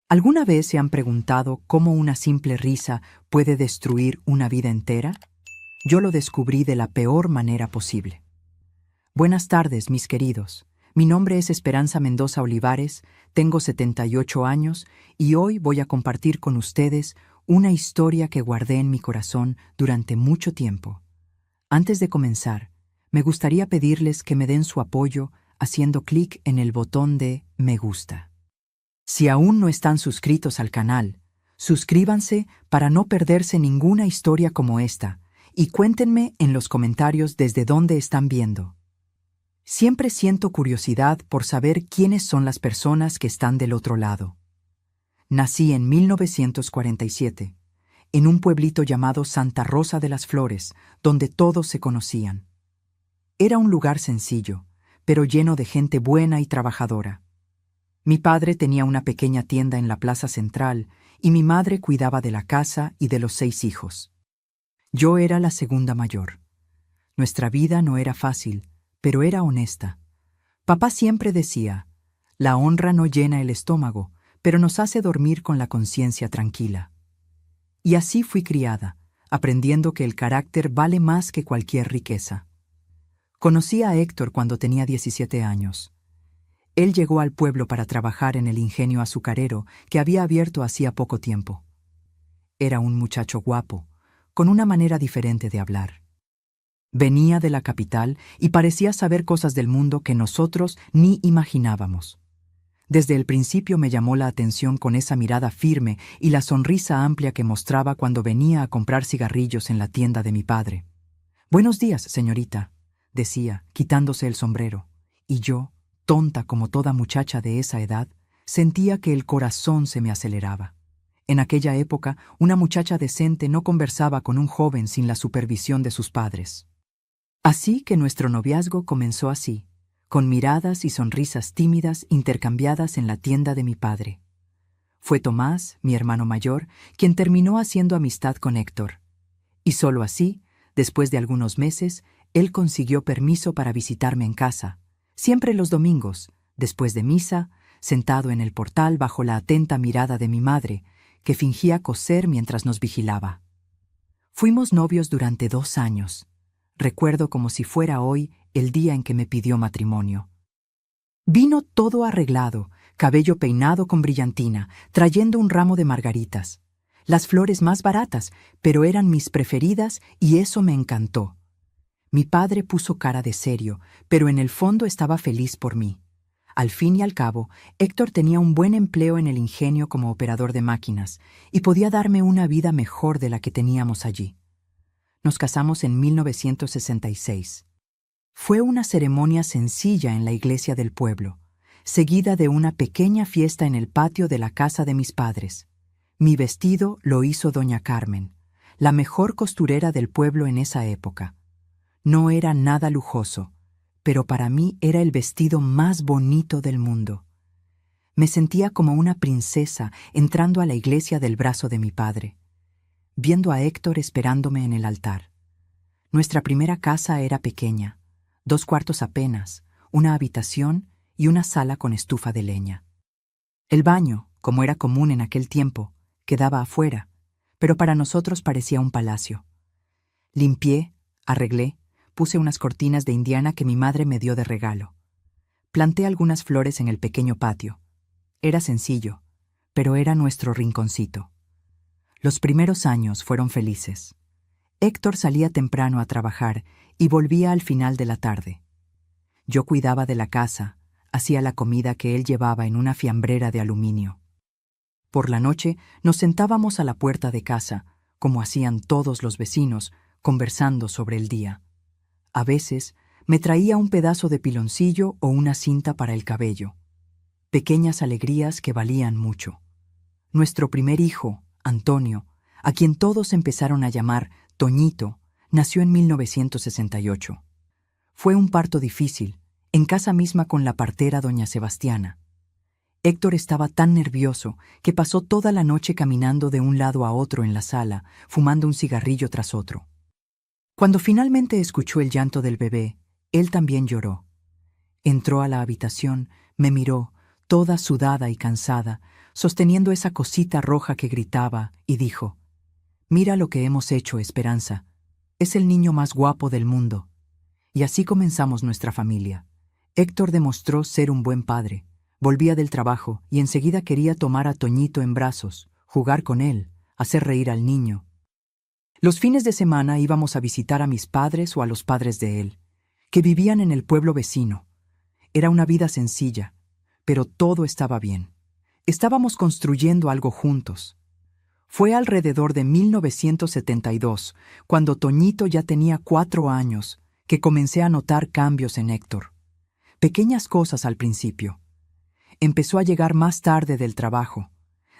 ¿Alguna vez se han preguntado cómo una simple risa puede destruir una vida entera? Yo lo descubrí de la peor manera posible. Buenas tardes, mis queridos. Mi nombre es Esperanza Mendoza Olivares, tengo 78 años y hoy voy a compartir con ustedes una historia que guardé en mi corazón durante mucho tiempo. Antes de comenzar, me gustaría pedirles que me den su apoyo haciendo clic en el botón de me gusta. Si aún no están suscritos al canal, suscríbanse para no perderse ninguna historia como esta y cuéntenme en los comentarios desde dónde están viendo. Siempre siento curiosidad por saber quiénes son las personas que están del otro lado. Nací en 1947, en un pueblito llamado Santa Rosa de las Flores, donde todos se conocían. Era un lugar sencillo, pero lleno de gente buena y trabajadora. Mi padre tenía una pequeña tienda en la plaza central y mi madre cuidaba de la casa y de los 6 hijos. Yo era la segunda mayor. Nuestra vida no era fácil, pero era honesta. Papá siempre decía, la honra no llena el estómago, pero nos hace dormir con la conciencia tranquila. Y así fui criada, aprendiendo que el carácter vale más que cualquier riqueza. Conocí a Héctor cuando tenía 17 años. Él llegó al pueblo para trabajar en el ingenio azucarero que había abierto hacía poco tiempo. Era un muchacho guapo, con una manera diferente de hablar. Venía de la capital y parecía saber cosas del mundo que nosotros ni imaginábamos. Desde el principio me llamó la atención con esa mirada firme y la sonrisa amplia que mostraba cuando venía a comprar cigarrillos en la tienda de mi padre. «Buenos días, señorita», decía, quitándose el sombrero, y yo, tonta como toda muchacha de esa edad, sentía que el corazón se me aceleraba. En aquella época, una muchacha decente no conversaba con un joven sin la supervisión de sus padres. Así que nuestro noviazgo comenzó así, con miradas y sonrisas tímidas intercambiadas en la tienda de mi padre. Fue Tomás, mi hermano mayor, quien terminó haciendo amistad con Héctor. Y solo así, después de algunos meses, él consiguió permiso para visitarme en casa, siempre los domingos, después de misa, sentado en el portal bajo la atenta mirada de mi madre, que fingía coser mientras nos vigilaba. Fuimos novios durante 2 años. Recuerdo como si fuera hoy el día en que me pidió matrimonio. Vino todo arreglado, cabello peinado con brillantina, trayendo un ramo de margaritas. Las flores más baratas, pero eran mis preferidas y eso me encantó. Mi padre puso cara de serio, pero en el fondo estaba feliz por mí. Al fin y al cabo, Héctor tenía un buen empleo en el ingenio como operador de máquinas y podía darme una vida mejor de la que teníamos allí. Nos casamos en 1966. Fue una ceremonia sencilla en la iglesia del pueblo, seguida de una pequeña fiesta en el patio de la casa de mis padres. Mi vestido lo hizo doña Carmen, la mejor costurera del pueblo en esa época. No era nada lujoso, pero para mí era el vestido más bonito del mundo. Me sentía como una princesa entrando a la iglesia del brazo de mi padre, viendo a Héctor esperándome en el altar. Nuestra primera casa era pequeña, 2 cuartos apenas, una habitación y una sala con estufa de leña. El baño, como era común en aquel tiempo, quedaba afuera, pero para nosotros parecía un palacio. Limpié, arreglé, puse unas cortinas de indiana que mi madre me dio de regalo. Planté algunas flores en el pequeño patio. Era sencillo, pero era nuestro rinconcito. Los primeros años fueron felices. Héctor salía temprano a trabajar y volvía al final de la tarde. Yo cuidaba de la casa, hacía la comida que él llevaba en una fiambrera de aluminio. Por la noche nos sentábamos a la puerta de casa, como hacían todos los vecinos, conversando sobre el día. A veces me traía un pedazo de piloncillo o una cinta para el cabello. Pequeñas alegrías que valían mucho. Nuestro primer hijo, Antonio, a quien todos empezaron a llamar Toñito, nació en 1968. Fue un parto difícil, en casa misma con la partera doña Sebastiana. Héctor estaba tan nervioso que pasó toda la noche caminando de un lado a otro en la sala, fumando un cigarrillo tras otro. Cuando finalmente escuchó el llanto del bebé, él también lloró. Entró a la habitación, me miró, toda sudada y cansada, sosteniendo esa cosita roja que gritaba, y dijo: «Mira lo que hemos hecho, Esperanza. Es el niño más guapo del mundo». Y así comenzamos nuestra familia. Héctor demostró ser un buen padre. Volvía del trabajo y enseguida quería tomar a Toñito en brazos, jugar con él, hacer reír al niño. Los fines de semana íbamos a visitar a mis padres o a los padres de él, que vivían en el pueblo vecino. Era una vida sencilla, pero todo estaba bien. Estábamos construyendo algo juntos. Fue alrededor de 1972, cuando Toñito ya tenía 4 años, que comencé a notar cambios en Héctor. Pequeñas cosas al principio. Empezó a llegar más tarde del trabajo.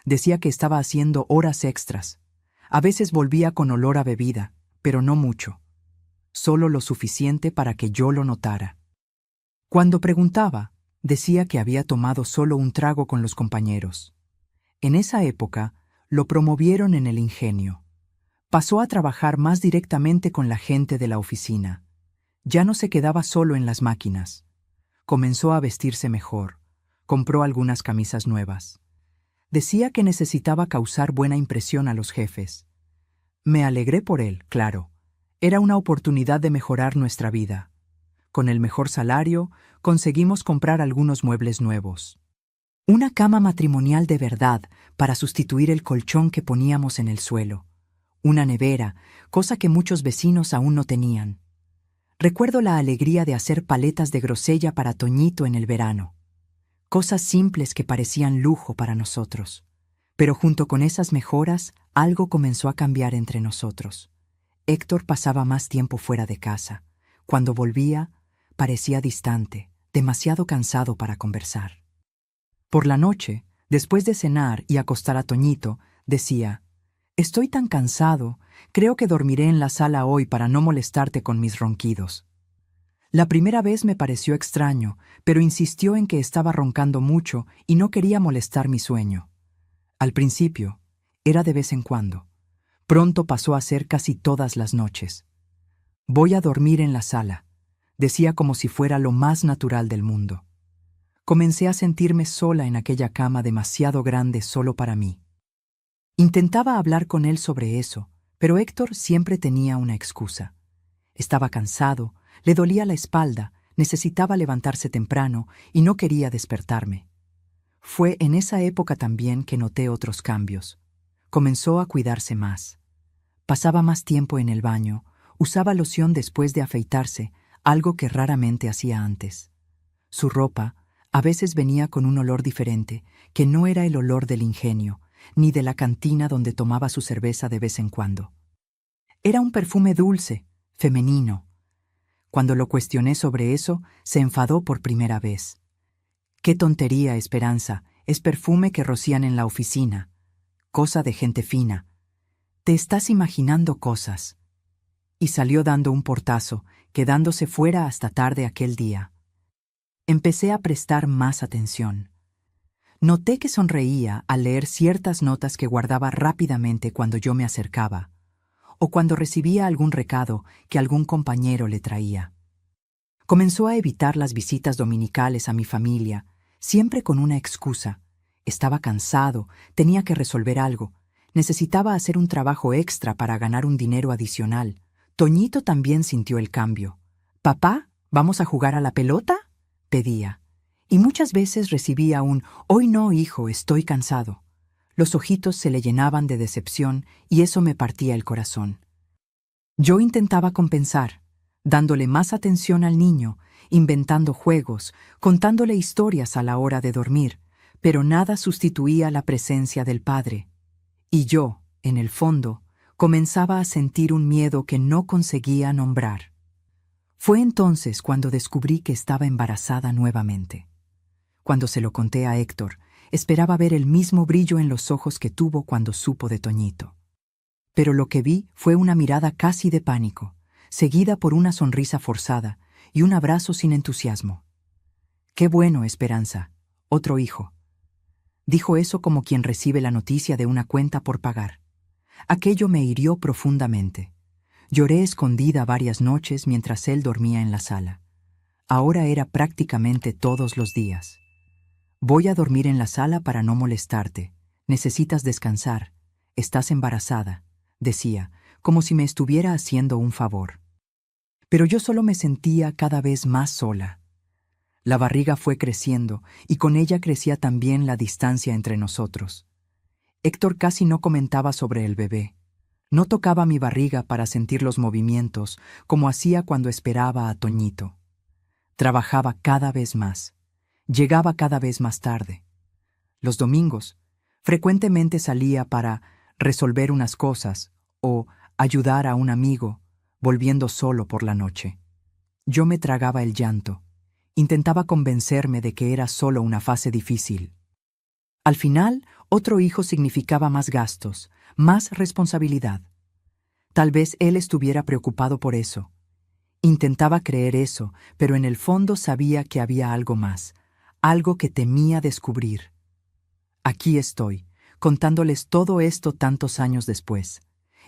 Decía que estaba haciendo horas extras. A veces volvía con olor a bebida, pero no mucho. Solo lo suficiente para que yo lo notara. Cuando preguntaba, decía que había tomado solo un trago con los compañeros. En esa época, lo promovieron en el ingenio. Pasó a trabajar más directamente con la gente de la oficina. Ya no se quedaba solo en las máquinas. Comenzó a vestirse mejor. Compró algunas camisas nuevas. Decía que necesitaba causar buena impresión a los jefes. Me alegré por él, claro. Era una oportunidad de mejorar nuestra vida. Con el mejor salario, conseguimos comprar algunos muebles nuevos. Una cama matrimonial de verdad para sustituir el colchón que poníamos en el suelo. Una nevera, cosa que muchos vecinos aún no tenían. Recuerdo la alegría de hacer paletas de grosella para Toñito en el verano. Cosas simples que parecían lujo para nosotros. Pero junto con esas mejoras, algo comenzó a cambiar entre nosotros. Héctor pasaba más tiempo fuera de casa. Cuando volvía, parecía distante, demasiado cansado para conversar. Por la noche, después de cenar y acostar a Toñito, decía: «Estoy tan cansado, creo que dormiré en la sala hoy para no molestarte con mis ronquidos». La primera vez me pareció extraño, pero insistió en que estaba roncando mucho y no quería molestar mi sueño. Al principio, era de vez en cuando. Pronto pasó a ser casi todas las noches. «Voy a dormir en la sala», decía como si fuera lo más natural del mundo. Comencé a sentirme sola en aquella cama demasiado grande solo para mí. Intentaba hablar con él sobre eso, pero Héctor siempre tenía una excusa. Estaba cansado, le dolía la espalda, necesitaba levantarse temprano y no quería despertarme. Fue en esa época también que noté otros cambios. Comenzó a cuidarse más. Pasaba más tiempo en el baño, usaba loción después de afeitarse, algo que raramente hacía antes. Su ropa a veces venía con un olor diferente, que no era el olor del ingenio, ni de la cantina donde tomaba su cerveza de vez en cuando. Era un perfume dulce, femenino. Cuando lo cuestioné sobre eso, se enfadó por primera vez. «Qué tontería, Esperanza, es perfume que rocían en la oficina. Cosa de gente fina. Te estás imaginando cosas». Y salió dando un portazo, quedándose fuera hasta tarde aquel día. Empecé a prestar más atención. Noté que sonreía al leer ciertas notas que guardaba rápidamente cuando yo me acercaba, o cuando recibía algún recado que algún compañero le traía. Comenzó a evitar las visitas dominicales a mi familia, siempre con una excusa. Estaba cansado, tenía que resolver algo, necesitaba hacer un trabajo extra para ganar un dinero adicional. Toñito también sintió el cambio. «Papá, ¿vamos a jugar a la pelota?», pedía. Y muchas veces recibía un «Hoy no, hijo, estoy cansado». Los ojitos se le llenaban de decepción y eso me partía el corazón. Yo intentaba compensar, dándole más atención al niño, inventando juegos, contándole historias a la hora de dormir, pero nada sustituía la presencia del padre. Y yo, en el fondo, comenzaba a sentir un miedo que no conseguía nombrar. Fue entonces cuando descubrí que estaba embarazada nuevamente. Cuando se lo conté a Héctor, esperaba ver el mismo brillo en los ojos que tuvo cuando supo de Toñito. Pero lo que vi fue una mirada casi de pánico, seguida por una sonrisa forzada y un abrazo sin entusiasmo. «Qué bueno, Esperanza, otro hijo». Dijo eso como quien recibe la noticia de una cuenta por pagar. Aquello me hirió profundamente. Lloré escondida varias noches mientras él dormía en la sala. Ahora era prácticamente todos los días. Voy a dormir en la sala para no molestarte. Necesitas descansar. Estás embarazada, decía, como si me estuviera haciendo un favor. Pero yo solo me sentía cada vez más sola. La barriga fue creciendo y con ella crecía también la distancia entre nosotros. Héctor casi no comentaba sobre el bebé. No tocaba mi barriga para sentir los movimientos como hacía cuando esperaba a Toñito. Trabajaba cada vez más. Llegaba cada vez más tarde. Los domingos, frecuentemente salía para resolver unas cosas o ayudar a un amigo, volviendo solo por la noche. Yo me tragaba el llanto. Intentaba convencerme de que era solo una fase difícil. Al final, otro hijo significaba más gastos, más responsabilidad. Tal vez él estuviera preocupado por eso. Intentaba creer eso, pero en el fondo sabía que había algo más, algo que temía descubrir. Aquí estoy, contándoles todo esto tantos años después,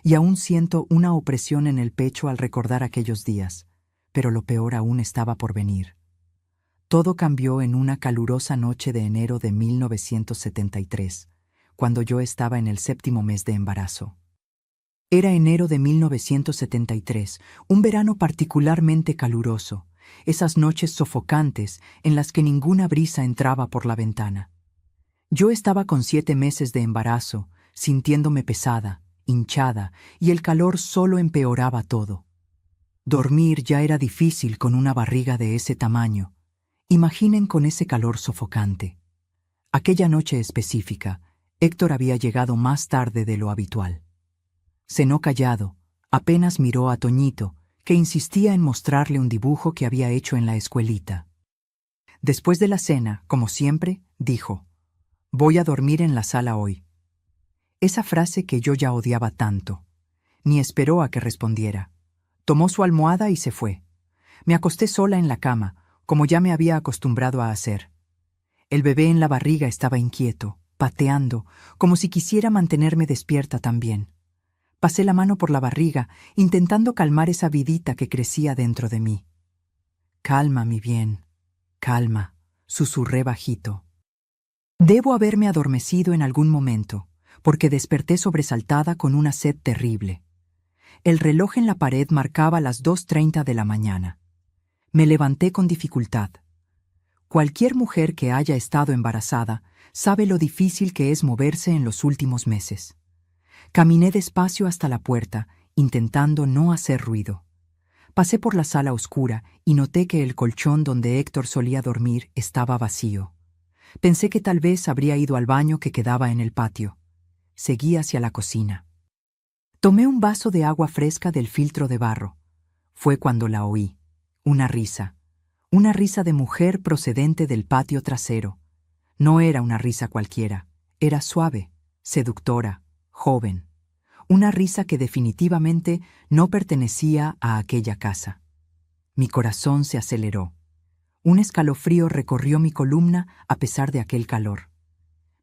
y aún siento una opresión en el pecho al recordar aquellos días, pero lo peor aún estaba por venir. Todo cambió en una calurosa noche de enero de 1973, cuando yo estaba en el 7º mes de embarazo. Era enero de 1973, un verano particularmente caluroso, esas noches sofocantes en las que ninguna brisa entraba por la ventana. Yo estaba con 7 meses de embarazo, sintiéndome pesada, hinchada, y el calor solo empeoraba todo. Dormir ya era difícil con una barriga de ese tamaño. Imaginen con ese calor sofocante. Aquella noche específica, Héctor había llegado más tarde de lo habitual. Cenó callado, apenas miró a Toñito, que insistía en mostrarle un dibujo que había hecho en la escuelita. Después de la cena, como siempre, dijo: «Voy a dormir en la sala hoy». Esa frase que yo ya odiaba tanto. Ni esperó a que respondiera. Tomó su almohada y se fue. Me acosté sola en la cama, como ya me había acostumbrado a hacer. El bebé en la barriga estaba inquieto, pateando, como si quisiera mantenerme despierta también. Pasé la mano por la barriga, intentando calmar esa vidita que crecía dentro de mí. «Calma, mi bien, calma», susurré bajito. Debo haberme adormecido en algún momento, porque desperté sobresaltada con una sed terrible. El reloj en la pared marcaba las 2:30 de la mañana. Me levanté con dificultad. Cualquier mujer que haya estado embarazada sabe lo difícil que es moverse en los últimos meses. Caminé despacio hasta la puerta, intentando no hacer ruido. Pasé por la sala oscura y noté que el colchón donde Héctor solía dormir estaba vacío. Pensé que tal vez habría ido al baño que quedaba en el patio. Seguí hacia la cocina. Tomé un vaso de agua fresca del filtro de barro. Fue cuando la oí. Una risa de mujer procedente del patio trasero. No era una risa cualquiera, era suave, seductora, joven. Una risa que definitivamente no pertenecía a aquella casa. Mi corazón se aceleró. Un escalofrío recorrió mi columna a pesar de aquel calor.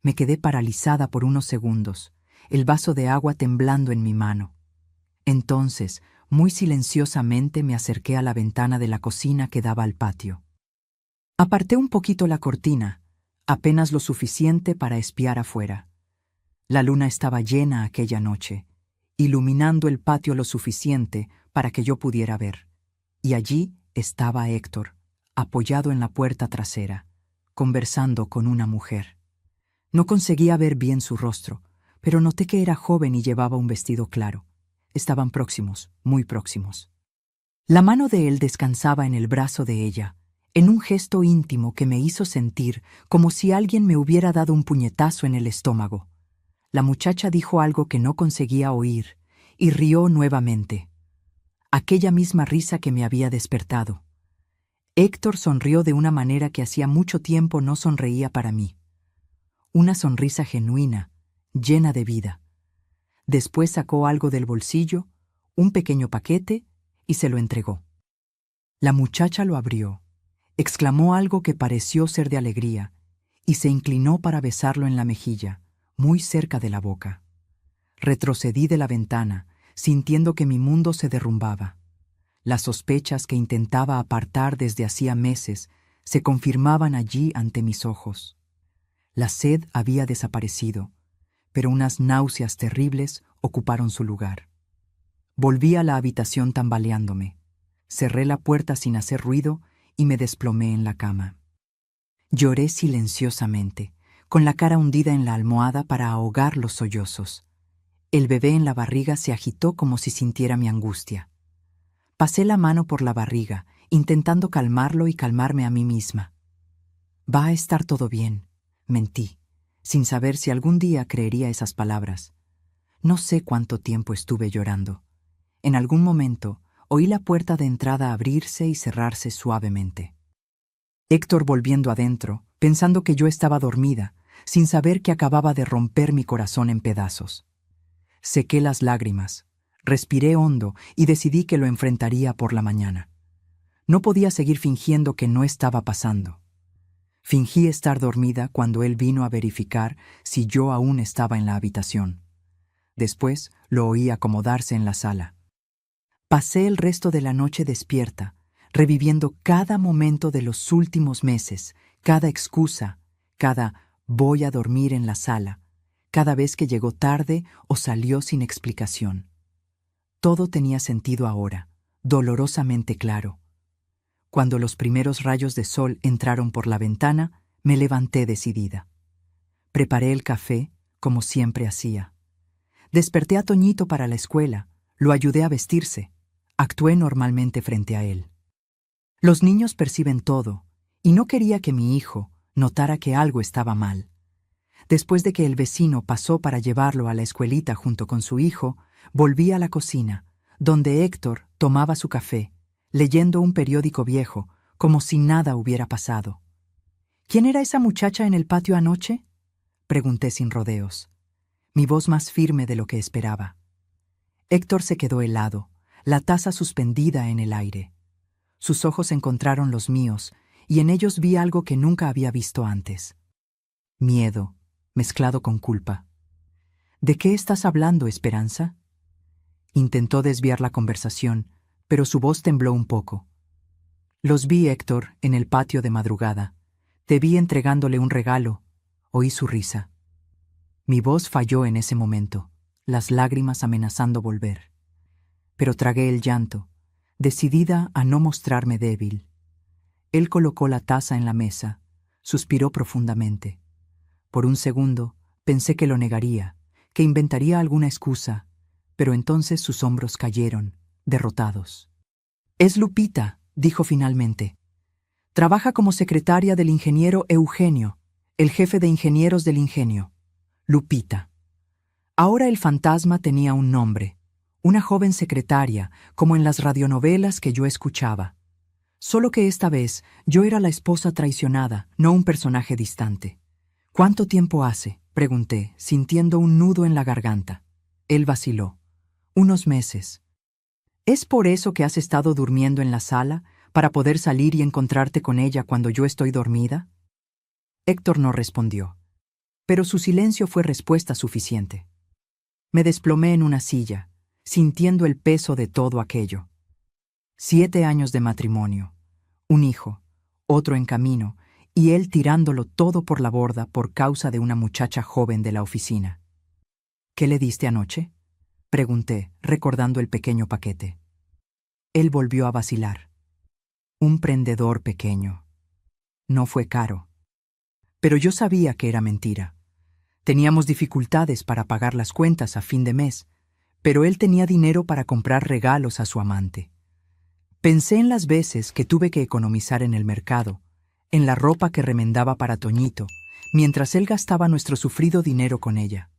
Me quedé paralizada por unos segundos, el vaso de agua temblando en mi mano. Entonces, muy silenciosamente me acerqué a la ventana de la cocina que daba al patio. Aparté un poquito la cortina, apenas lo suficiente para espiar afuera. La luna estaba llena aquella noche, iluminando el patio lo suficiente para que yo pudiera ver. Y allí estaba Héctor, apoyado en la puerta trasera, conversando con una mujer. No conseguía ver bien su rostro, pero noté que era joven y llevaba un vestido claro. Estaban próximos, muy próximos. La mano de él descansaba en el brazo de ella, en un gesto íntimo que me hizo sentir como si alguien me hubiera dado un puñetazo en el estómago. La muchacha dijo algo que no conseguía oír y rió nuevamente. Aquella misma risa que me había despertado. Héctor sonrió de una manera que hacía mucho tiempo no sonreía para mí. Una sonrisa genuina, llena de vida. Después sacó algo del bolsillo, un pequeño paquete, y se lo entregó. La muchacha lo abrió, exclamó algo que pareció ser de alegría, y se inclinó para besarlo en la mejilla, muy cerca de la boca. Retrocedí de la ventana, sintiendo que mi mundo se derrumbaba. Las sospechas que intentaba apartar desde hacía meses se confirmaban allí ante mis ojos. La sed había desaparecido, pero unas náuseas terribles ocuparon su lugar. Volví a la habitación tambaleándome. Cerré la puerta sin hacer ruido y me desplomé en la cama. Lloré silenciosamente, con la cara hundida en la almohada para ahogar los sollozos. El bebé en la barriga se agitó como si sintiera mi angustia. Pasé la mano por la barriga, intentando calmarlo y calmarme a mí misma. Va a estar todo bien, mentí, sin saber si algún día creería esas palabras. No sé cuánto tiempo estuve llorando. En algún momento oí la puerta de entrada abrirse y cerrarse suavemente. Héctor volviendo adentro, pensando que yo estaba dormida, sin saber que acababa de romper mi corazón en pedazos. Sequé las lágrimas, respiré hondo y decidí que lo enfrentaría por la mañana. No podía seguir fingiendo que no estaba pasando. Fingí estar dormida cuando él vino a verificar si yo aún estaba en la habitación. Después lo oí acomodarse en la sala. Pasé el resto de la noche despierta, reviviendo cada momento de los últimos meses, cada excusa, cada voy a dormir en la sala, cada vez que llegó tarde o salió sin explicación. Todo tenía sentido ahora, dolorosamente claro. Cuando los primeros rayos de sol entraron por la ventana, me levanté decidida. Preparé el café, como siempre hacía. Desperté a Toñito para la escuela, lo ayudé a vestirse. Actué normalmente frente a él. Los niños perciben todo, y no quería que mi hijo notara que algo estaba mal. Después de que el vecino pasó para llevarlo a la escuelita junto con su hijo, volví a la cocina, donde Héctor tomaba su café, leyendo un periódico viejo, como si nada hubiera pasado. ¿Quién era esa muchacha en el patio anoche?, pregunté sin rodeos, mi voz más firme de lo que esperaba. Héctor se quedó helado, la taza suspendida en el aire. Sus ojos encontraron los míos, y en ellos vi algo que nunca había visto antes. Miedo, mezclado con culpa. ¿De qué estás hablando, Esperanza? Intentó desviar la conversación, pero su voz tembló un poco. Los vi, Héctor, en el patio de madrugada. Te vi entregándole un regalo. Oí su risa. Mi voz falló en ese momento, las lágrimas amenazando volver. Pero tragué el llanto, decidida a no mostrarme débil. Él colocó la taza en la mesa, suspiró profundamente. Por un segundo pensé que lo negaría, que inventaría alguna excusa, pero entonces sus hombros cayeron, derrotados. «Es Lupita», dijo finalmente. «Trabaja como secretaria del ingeniero Eugenio, el jefe de ingenieros del ingenio. Lupita». Ahora el fantasma tenía un nombre, una joven secretaria, como en las radionovelas que yo escuchaba. Solo que esta vez yo era la esposa traicionada, no un personaje distante. «¿Cuánto tiempo hace?», pregunté, sintiendo un nudo en la garganta. Él vaciló. «Unos meses». «¿Es por eso que has estado durmiendo en la sala, para poder salir y encontrarte con ella cuando yo estoy dormida?» Héctor no respondió, pero su silencio fue respuesta suficiente. Me desplomé en una silla, sintiendo el peso de todo aquello. 7 años de matrimonio, un hijo, otro en camino, y él tirándolo todo por la borda por causa de una muchacha joven de la oficina. «¿Qué le diste anoche?», pregunté, recordando el pequeño paquete. Él volvió a vacilar. «Un prendedor pequeño. No fue caro». Pero yo sabía que era mentira. Teníamos dificultades para pagar las cuentas a fin de mes, pero él tenía dinero para comprar regalos a su amante. Pensé en las veces que tuve que economizar en el mercado, en la ropa que remendaba para Toñito, mientras él gastaba nuestro sufrido dinero con ella.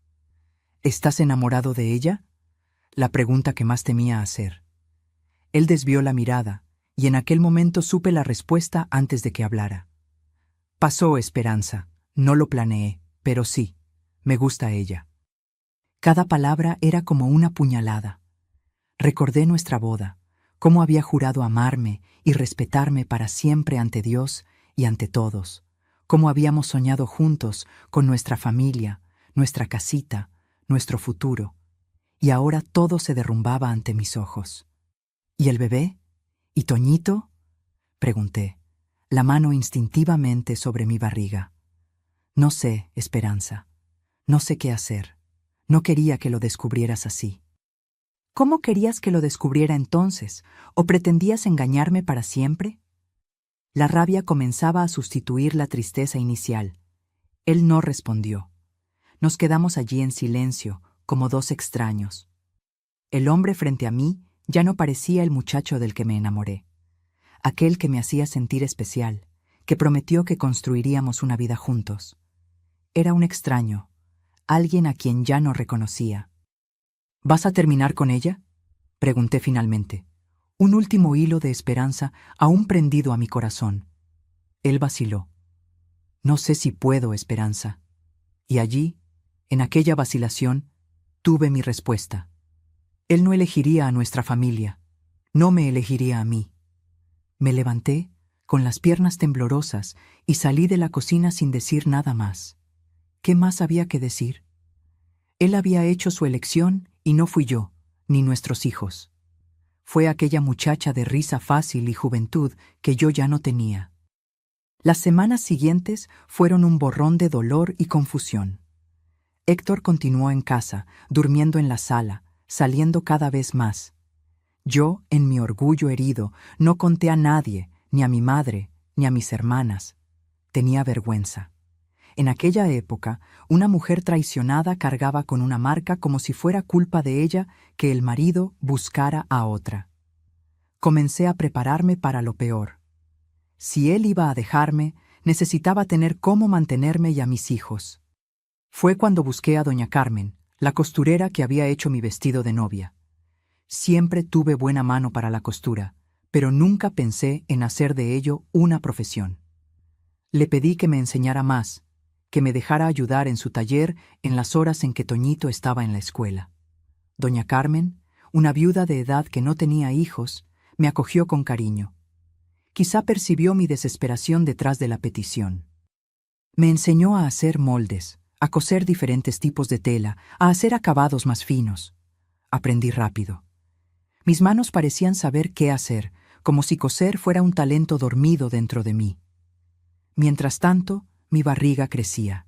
«¿Estás enamorado de ella?», la pregunta que más temía hacer. Él desvió la mirada, y en aquel momento supe la respuesta antes de que hablara. «Pasó, Esperanza. No lo planeé, pero sí, me gusta ella». Cada palabra era como una puñalada. Recordé nuestra boda, cómo había jurado amarme y respetarme para siempre ante Dios y ante todos, cómo habíamos soñado juntos con nuestra familia, nuestra casita, nuestro futuro, y ahora todo se derrumbaba ante mis ojos. «¿Y el bebé? ¿Y Toñito?», pregunté, la mano instintivamente sobre mi barriga. No sé, Esperanza. No sé qué hacer. No quería que lo descubrieras así. ¿Cómo querías que lo descubriera entonces? ¿O pretendías engañarme para siempre? La rabia comenzaba a sustituir la tristeza inicial. Él no respondió. Nos quedamos allí en silencio, como dos extraños. El hombre frente a mí ya no parecía el muchacho del que me enamoré. Aquel que me hacía sentir especial, que prometió que construiríamos una vida juntos. Era un extraño, alguien a quien ya no reconocía. ¿Vas a terminar con ella?, pregunté finalmente, un último hilo de esperanza aún prendido a mi corazón. Él vaciló. No sé si puedo, Esperanza. Y allí, en aquella vacilación, tuve mi respuesta. Él no elegiría a nuestra familia, no me elegiría a mí. Me levanté, con las piernas temblorosas, y salí de la cocina sin decir nada más. ¿Qué más había que decir? Él había hecho su elección y no fui yo, ni nuestros hijos. Fue aquella muchacha de risa fácil y juventud que yo ya no tenía. Las semanas siguientes fueron un borrón de dolor y confusión. Héctor continuó en casa, durmiendo en la sala, saliendo cada vez más. Yo, en mi orgullo herido, no conté a nadie, ni a mi madre, ni a mis hermanas. Tenía vergüenza. En aquella época, una mujer traicionada cargaba con una marca como si fuera culpa de ella que el marido buscara a otra. Comencé a prepararme para lo peor. Si él iba a dejarme, necesitaba tener cómo mantenerme y a mis hijos. Fue cuando busqué a doña Carmen, la costurera que había hecho mi vestido de novia. Siempre tuve buena mano para la costura, pero nunca pensé en hacer de ello una profesión. Le pedí que me enseñara más, que me dejara ayudar en su taller en las horas en que Toñito estaba en la escuela. Doña Carmen, una viuda de edad que no tenía hijos, me acogió con cariño. Quizá percibió mi desesperación detrás de la petición. Me enseñó a hacer moldes, a coser diferentes tipos de tela, a hacer acabados más finos. Aprendí rápido. Mis manos parecían saber qué hacer, como si coser fuera un talento dormido dentro de mí. Mientras tanto, mi barriga crecía.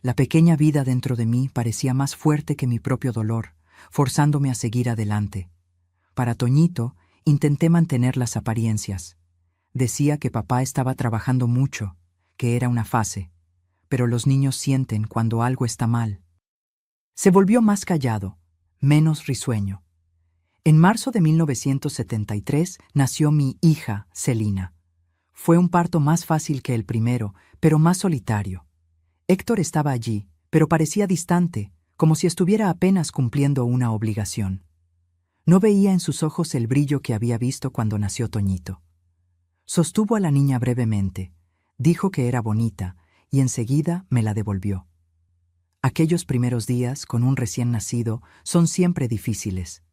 La pequeña vida dentro de mí parecía más fuerte que mi propio dolor, forzándome a seguir adelante. Para Toñito, intenté mantener las apariencias. Decía que papá estaba trabajando mucho, que era una fase, pero los niños sienten cuando algo está mal. Se volvió más callado, menos risueño. En marzo de 1973 nació mi hija, Celina. Fue un parto más fácil que el primero, pero más solitario. Héctor estaba allí, pero parecía distante, como si estuviera apenas cumpliendo una obligación. No veía en sus ojos el brillo que había visto cuando nació Toñito. Sostuvo a la niña brevemente, dijo que era bonita, y enseguida me la devolvió. Aquellos primeros días, con un recién nacido, son siempre difíciles.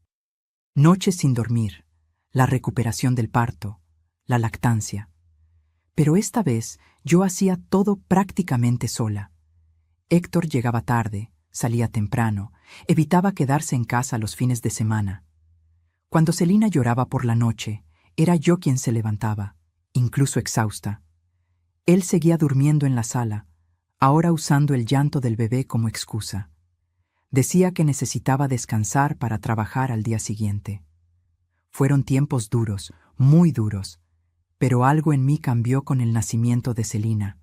Noches sin dormir, la recuperación del parto, la lactancia. Pero esta vez yo hacía todo prácticamente sola. Héctor llegaba tarde, salía temprano, evitaba quedarse en casa los fines de semana. Cuando Celina lloraba por la noche, era yo quien se levantaba, incluso exhausta. Él seguía durmiendo en la sala, ahora usando el llanto del bebé como excusa. Decía que necesitaba descansar para trabajar al día siguiente. Fueron tiempos duros, muy duros, pero algo en mí cambió con el nacimiento de Celina.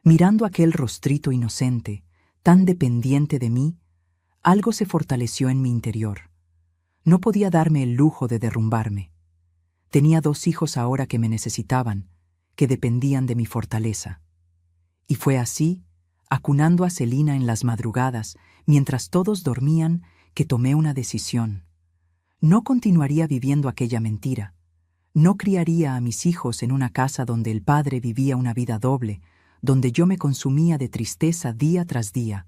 Mirando aquel rostrito inocente, tan dependiente de mí, algo se fortaleció en mi interior. No podía darme el lujo de derrumbarme. Tenía 2 hijos ahora que me necesitaban, que dependían de mi fortaleza. Y fue así, acunando a Celina en las madrugadas, mientras todos dormían, que tomé una decisión. No continuaría viviendo aquella mentira. No criaría a mis hijos en una casa donde el padre vivía una vida doble, donde yo me consumía de tristeza día tras día.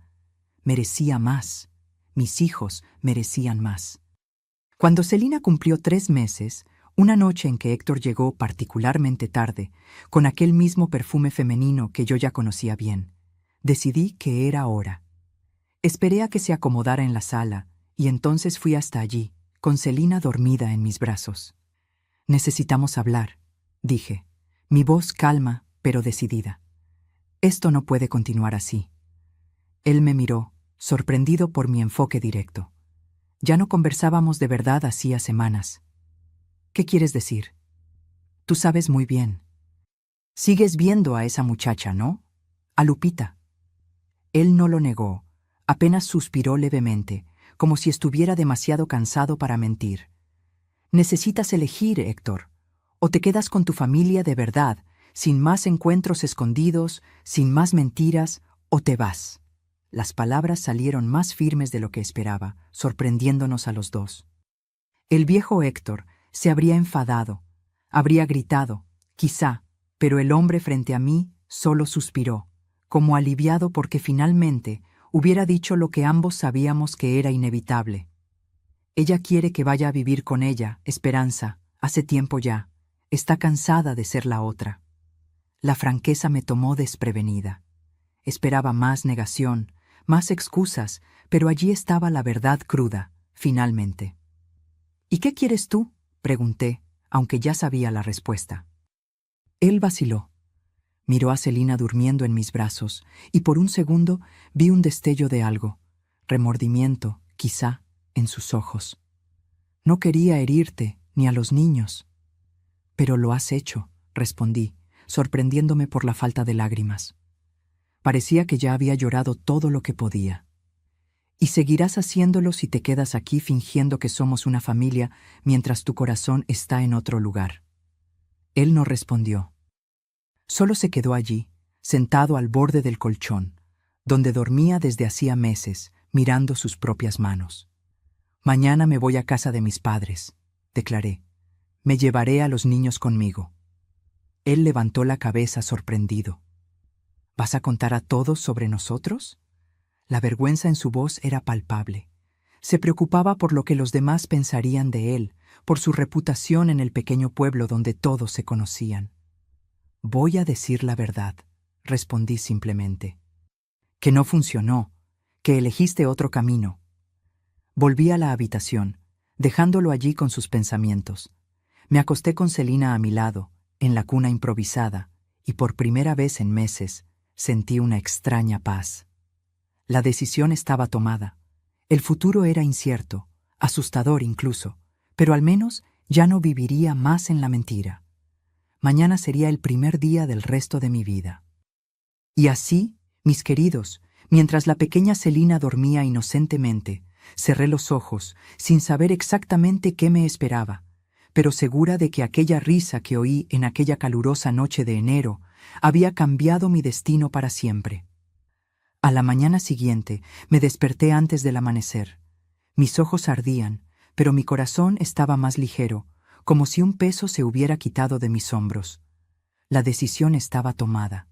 Merecía más. Mis hijos merecían más. Cuando Celina cumplió 3 meses, una noche en que Héctor llegó particularmente tarde, con aquel mismo perfume femenino que yo ya conocía bien, decidí que era hora. Esperé a que se acomodara en la sala, y entonces fui hasta allí, con Celina dormida en mis brazos. Necesitamos hablar, dije, mi voz calma pero decidida. Esto no puede continuar así. Él me miró, sorprendido por mi enfoque directo. Ya no conversábamos de verdad hacía semanas. ¿Qué quieres decir? Tú sabes muy bien. Sigues viendo a esa muchacha, ¿no? A Lupita. Él no lo negó, apenas suspiró levemente, como si estuviera demasiado cansado para mentir. Necesitas elegir, Héctor. O te quedas con tu familia de verdad, sin más encuentros escondidos, sin más mentiras, o te vas. Las palabras salieron más firmes de lo que esperaba, sorprendiéndonos a los dos. El viejo Héctor se habría enfadado, habría gritado, quizá, pero el hombre frente a mí solo suspiró, como aliviado porque finalmente hubiera dicho lo que ambos sabíamos que era inevitable. Ella quiere que vaya a vivir con ella, Esperanza, hace tiempo ya. Está cansada de ser la otra. La franqueza me tomó desprevenida. Esperaba más negación, más excusas, pero allí estaba la verdad cruda, finalmente. ¿Y qué quieres tú?, pregunté, aunque ya sabía la respuesta. Él vaciló. Miró a Celina durmiendo en mis brazos, y por un segundo vi un destello de algo, remordimiento, quizá, en sus ojos. No quería herirte, ni a los niños. Pero lo has hecho, respondí, sorprendiéndome por la falta de lágrimas. Parecía que ya había llorado todo lo que podía. Y seguirás haciéndolo si te quedas aquí fingiendo que somos una familia mientras tu corazón está en otro lugar. Él no respondió. Solo se quedó allí, sentado al borde del colchón, donde dormía desde hacía meses, mirando sus propias manos. Mañana me voy a casa de mis padres, declaré. Me llevaré a los niños conmigo. Él levantó la cabeza sorprendido. ¿Vas a contar a todos sobre nosotros? La vergüenza en su voz era palpable. Se preocupaba por lo que los demás pensarían de él, por su reputación en el pequeño pueblo donde todos se conocían. Voy a decir la verdad, respondí simplemente. Que no funcionó, que elegiste otro camino. Volví a la habitación, dejándolo allí con sus pensamientos. Me acosté con Celina a mi lado, en la cuna improvisada, y por primera vez en meses sentí una extraña paz. La decisión estaba tomada. El futuro era incierto, asustador incluso, pero al menos ya no viviría más en la mentira. Mañana sería el primer día del resto de mi vida. Y así, mis queridos, mientras la pequeña Celina dormía inocentemente, cerré los ojos, sin saber exactamente qué me esperaba, pero segura de que aquella risa que oí en aquella calurosa noche de enero había cambiado mi destino para siempre. A la mañana siguiente me desperté antes del amanecer. Mis ojos ardían, pero mi corazón estaba más ligero, como si un peso se hubiera quitado de mis hombros. La decisión estaba tomada.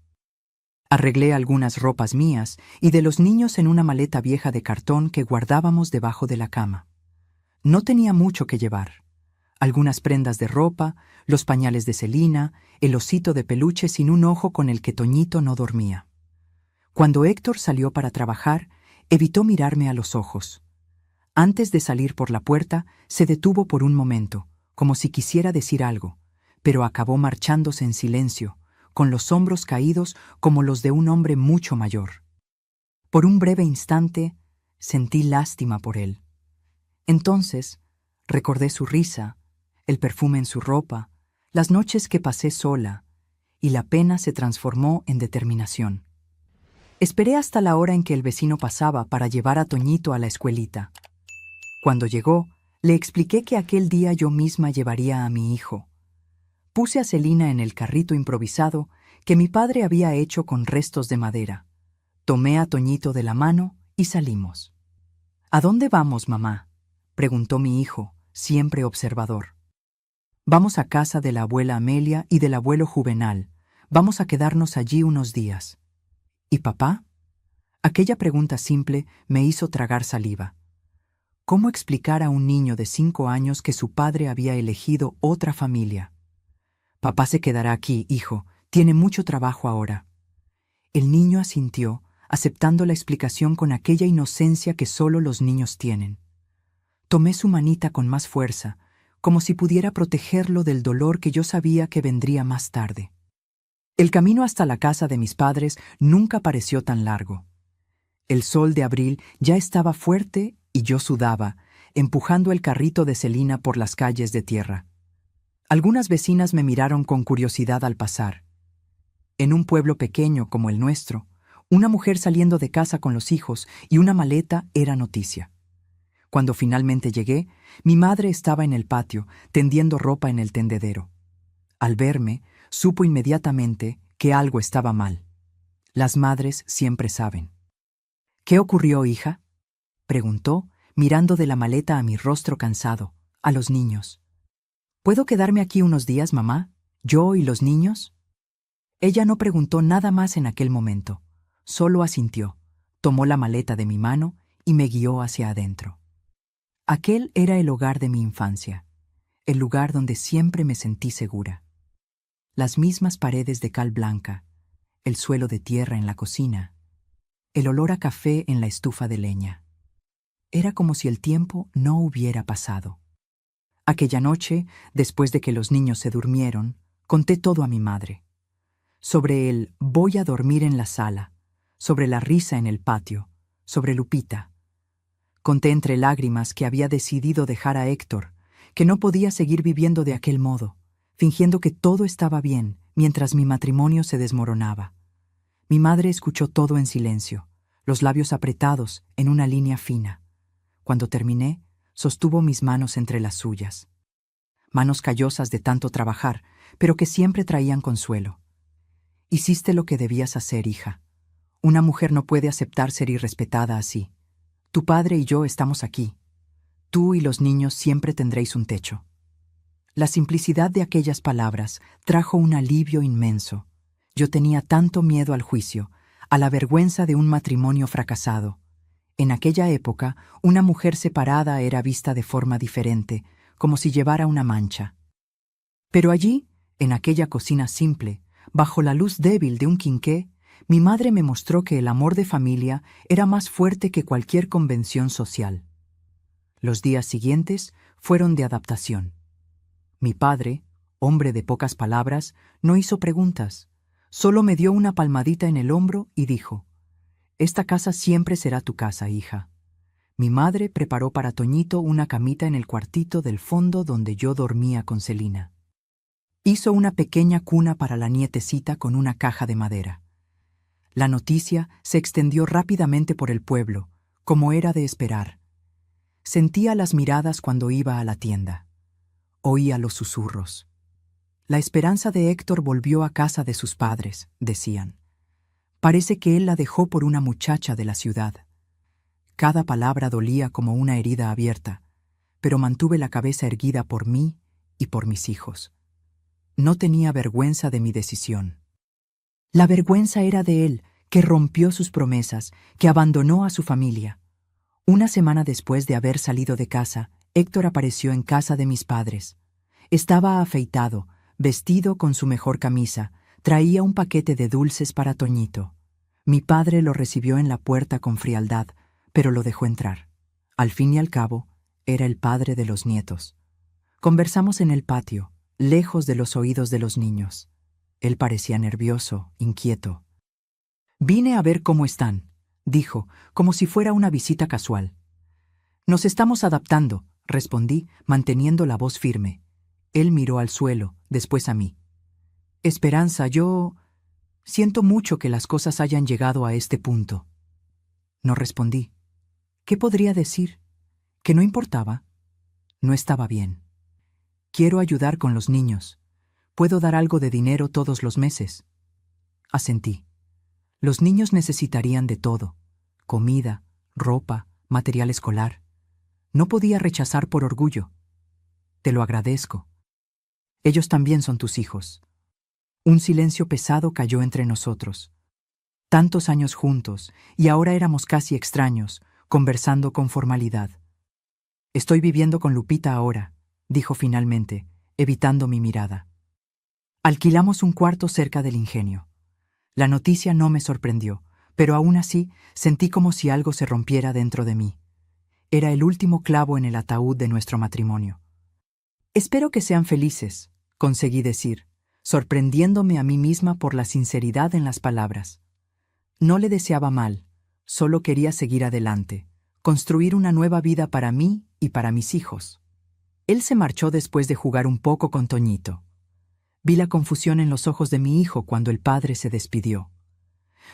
Arreglé algunas ropas mías y de los niños en una maleta vieja de cartón que guardábamos debajo de la cama. No tenía mucho que llevar. Algunas prendas de ropa, los pañales de Celina, el osito de peluche sin un ojo con el que Toñito no dormía. Cuando Héctor salió para trabajar, evitó mirarme a los ojos. Antes de salir por la puerta, se detuvo por un momento, como si quisiera decir algo, pero acabó marchándose en silencio, con los hombros caídos como los de un hombre mucho mayor. Por un breve instante, sentí lástima por él. Entonces, recordé su risa, el perfume en su ropa, las noches que pasé sola, y la pena se transformó en determinación. Esperé hasta la hora en que el vecino pasaba para llevar a Toñito a la escuelita. Cuando llegó, le expliqué que aquel día yo misma llevaría a mi hijo. Puse a Celina en el carrito improvisado que mi padre había hecho con restos de madera. Tomé a Toñito de la mano y salimos. ¿A dónde vamos, mamá?, preguntó mi hijo, siempre observador. Vamos a casa de la abuela Amelia y del abuelo Juvenal. Vamos a quedarnos allí unos días. ¿Y papá? Aquella pregunta simple me hizo tragar saliva. ¿Cómo explicar a un niño de 5 años que su padre había elegido otra familia? Papá se quedará aquí, hijo. Tiene mucho trabajo ahora. El niño asintió, aceptando la explicación con aquella inocencia que solo los niños tienen. Tomé su manita con más fuerza, como si pudiera protegerlo del dolor que yo sabía que vendría más tarde. El camino hasta la casa de mis padres nunca pareció tan largo. El sol de abril ya estaba fuerte y yo sudaba, empujando el carrito de Celina por las calles de tierra. Algunas vecinas me miraron con curiosidad al pasar. En un pueblo pequeño como el nuestro, una mujer saliendo de casa con los hijos y una maleta era noticia. Cuando finalmente llegué, mi madre estaba en el patio, tendiendo ropa en el tendedero. Al verme, supo inmediatamente que algo estaba mal. Las madres siempre saben. «¿Qué ocurrió, hija?», preguntó, mirando de la maleta a mi rostro cansado, a los niños. «¿Puedo quedarme aquí unos días, mamá? ¿Yo y los niños?». Ella no preguntó nada más en aquel momento. Solo asintió, tomó la maleta de mi mano y me guió hacia adentro. Aquel era el hogar de mi infancia, el lugar donde siempre me sentí segura. Las mismas paredes de cal blanca, el suelo de tierra en la cocina, el olor a café en la estufa de leña. Era como si el tiempo no hubiera pasado. Aquella noche, después de que los niños se durmieron, conté todo a mi madre. Sobre el «voy a dormir en la sala», sobre la risa en el patio, sobre Lupita. Conté entre lágrimas que había decidido dejar a Héctor, que no podía seguir viviendo de aquel modo, fingiendo que todo estaba bien mientras mi matrimonio se desmoronaba. Mi madre escuchó todo en silencio, los labios apretados en una línea fina. Cuando terminé, sostuvo mis manos entre las suyas. Manos callosas de tanto trabajar, pero que siempre traían consuelo. «Hiciste lo que debías hacer, hija. Una mujer no puede aceptar ser irrespetada así. Tu padre y yo estamos aquí. Tú y los niños siempre tendréis un techo». La simplicidad de aquellas palabras trajo un alivio inmenso. Yo tenía tanto miedo al juicio, a la vergüenza de un matrimonio fracasado. En aquella época, una mujer separada era vista de forma diferente, como si llevara una mancha. Pero allí, en aquella cocina simple, bajo la luz débil de un quinqué, mi madre me mostró que el amor de familia era más fuerte que cualquier convención social. Los días siguientes fueron de adaptación. Mi padre, hombre de pocas palabras, no hizo preguntas. Solo me dio una palmadita en el hombro y dijo: «Esta casa siempre será tu casa, hija». Mi madre preparó para Toñito una camita en el cuartito del fondo donde yo dormía con Celina. Hizo una pequeña cuna para la nietecita con una caja de madera. La noticia se extendió rápidamente por el pueblo, como era de esperar. Sentía las miradas cuando iba a la tienda. Oía los susurros. «La esperanza de Héctor volvió a casa de sus padres», decían. «Parece que él la dejó por una muchacha de la ciudad». Cada palabra dolía como una herida abierta, pero mantuve la cabeza erguida por mí y por mis hijos. No tenía vergüenza de mi decisión. La vergüenza era de él, que rompió sus promesas, que abandonó a su familia. Una semana después de haber salido de casa, Héctor apareció en casa de mis padres. Estaba afeitado, vestido con su mejor camisa, traía un paquete de dulces para Toñito. Mi padre lo recibió en la puerta con frialdad, pero lo dejó entrar. Al fin y al cabo, era el padre de los nietos. Conversamos en el patio, lejos de los oídos de los niños. Él parecía nervioso, inquieto. «Vine a ver cómo están», dijo, como si fuera una visita casual. «Nos estamos adaptando», respondí, manteniendo la voz firme. Él miró al suelo, después a mí. «Esperanza, yo siento mucho que las cosas hayan llegado a este punto». No respondí. ¿Qué podría decir? ¿Que no importaba? No estaba bien. «Quiero ayudar con los niños. Puedo dar algo de dinero todos los meses». Asentí. Los niños necesitarían de todo: comida, ropa, material escolar. No podía rechazar por orgullo. «Te lo agradezco. Ellos también son tus hijos». Un silencio pesado cayó entre nosotros. Tantos años juntos, y ahora éramos casi extraños, conversando con formalidad. «Estoy viviendo con Lupita ahora», dijo finalmente, evitando mi mirada. Alquilamos un cuarto cerca del ingenio. La noticia no me sorprendió, pero aún así sentí como si algo se rompiera dentro de mí. Era el último clavo en el ataúd de nuestro matrimonio. «Espero que sean felices», conseguí decir. sorprendiéndome a mí misma por la sinceridad en las palabras. No le deseaba mal, solo quería seguir adelante, construir una nueva vida para mí y para mis hijos. Él se marchó después de jugar un poco con Toñito. Vi la confusión en los ojos de mi hijo cuando el padre se despidió.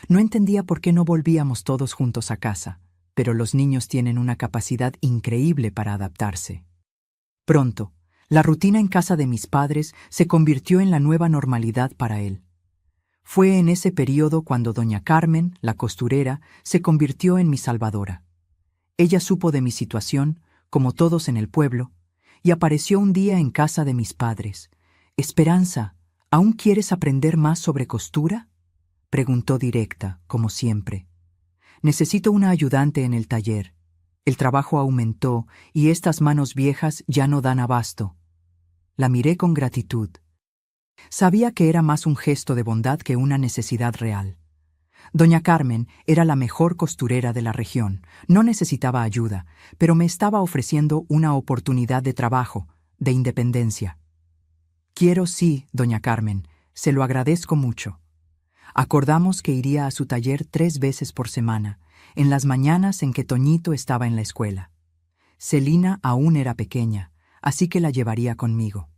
No entendía por qué no volvíamos todos juntos a casa, pero los niños tienen una capacidad increíble para adaptarse. Pronto, la rutina en casa de mis padres se convirtió en la nueva normalidad para él. Fue en ese período cuando doña Carmen, la costurera, se convirtió en mi salvadora. Ella supo de mi situación, como todos en el pueblo, y apareció un día en casa de mis padres. «Esperanza, ¿aún quieres aprender más sobre costura?», preguntó directa, como siempre. «Necesito una ayudante en el taller. El trabajo aumentó y estas manos viejas ya no dan abasto». La miré con gratitud. Sabía que era más un gesto de bondad que una necesidad real. Doña Carmen era la mejor costurera de la región, no necesitaba ayuda, pero me estaba ofreciendo una oportunidad de trabajo, de independencia. «Quiero sí, doña Carmen, se lo agradezco mucho». Acordamos que iría a su taller 3 veces por semana, en las mañanas en que Toñito estaba en la escuela. Celina aún era pequeña, así que la llevaría conmigo.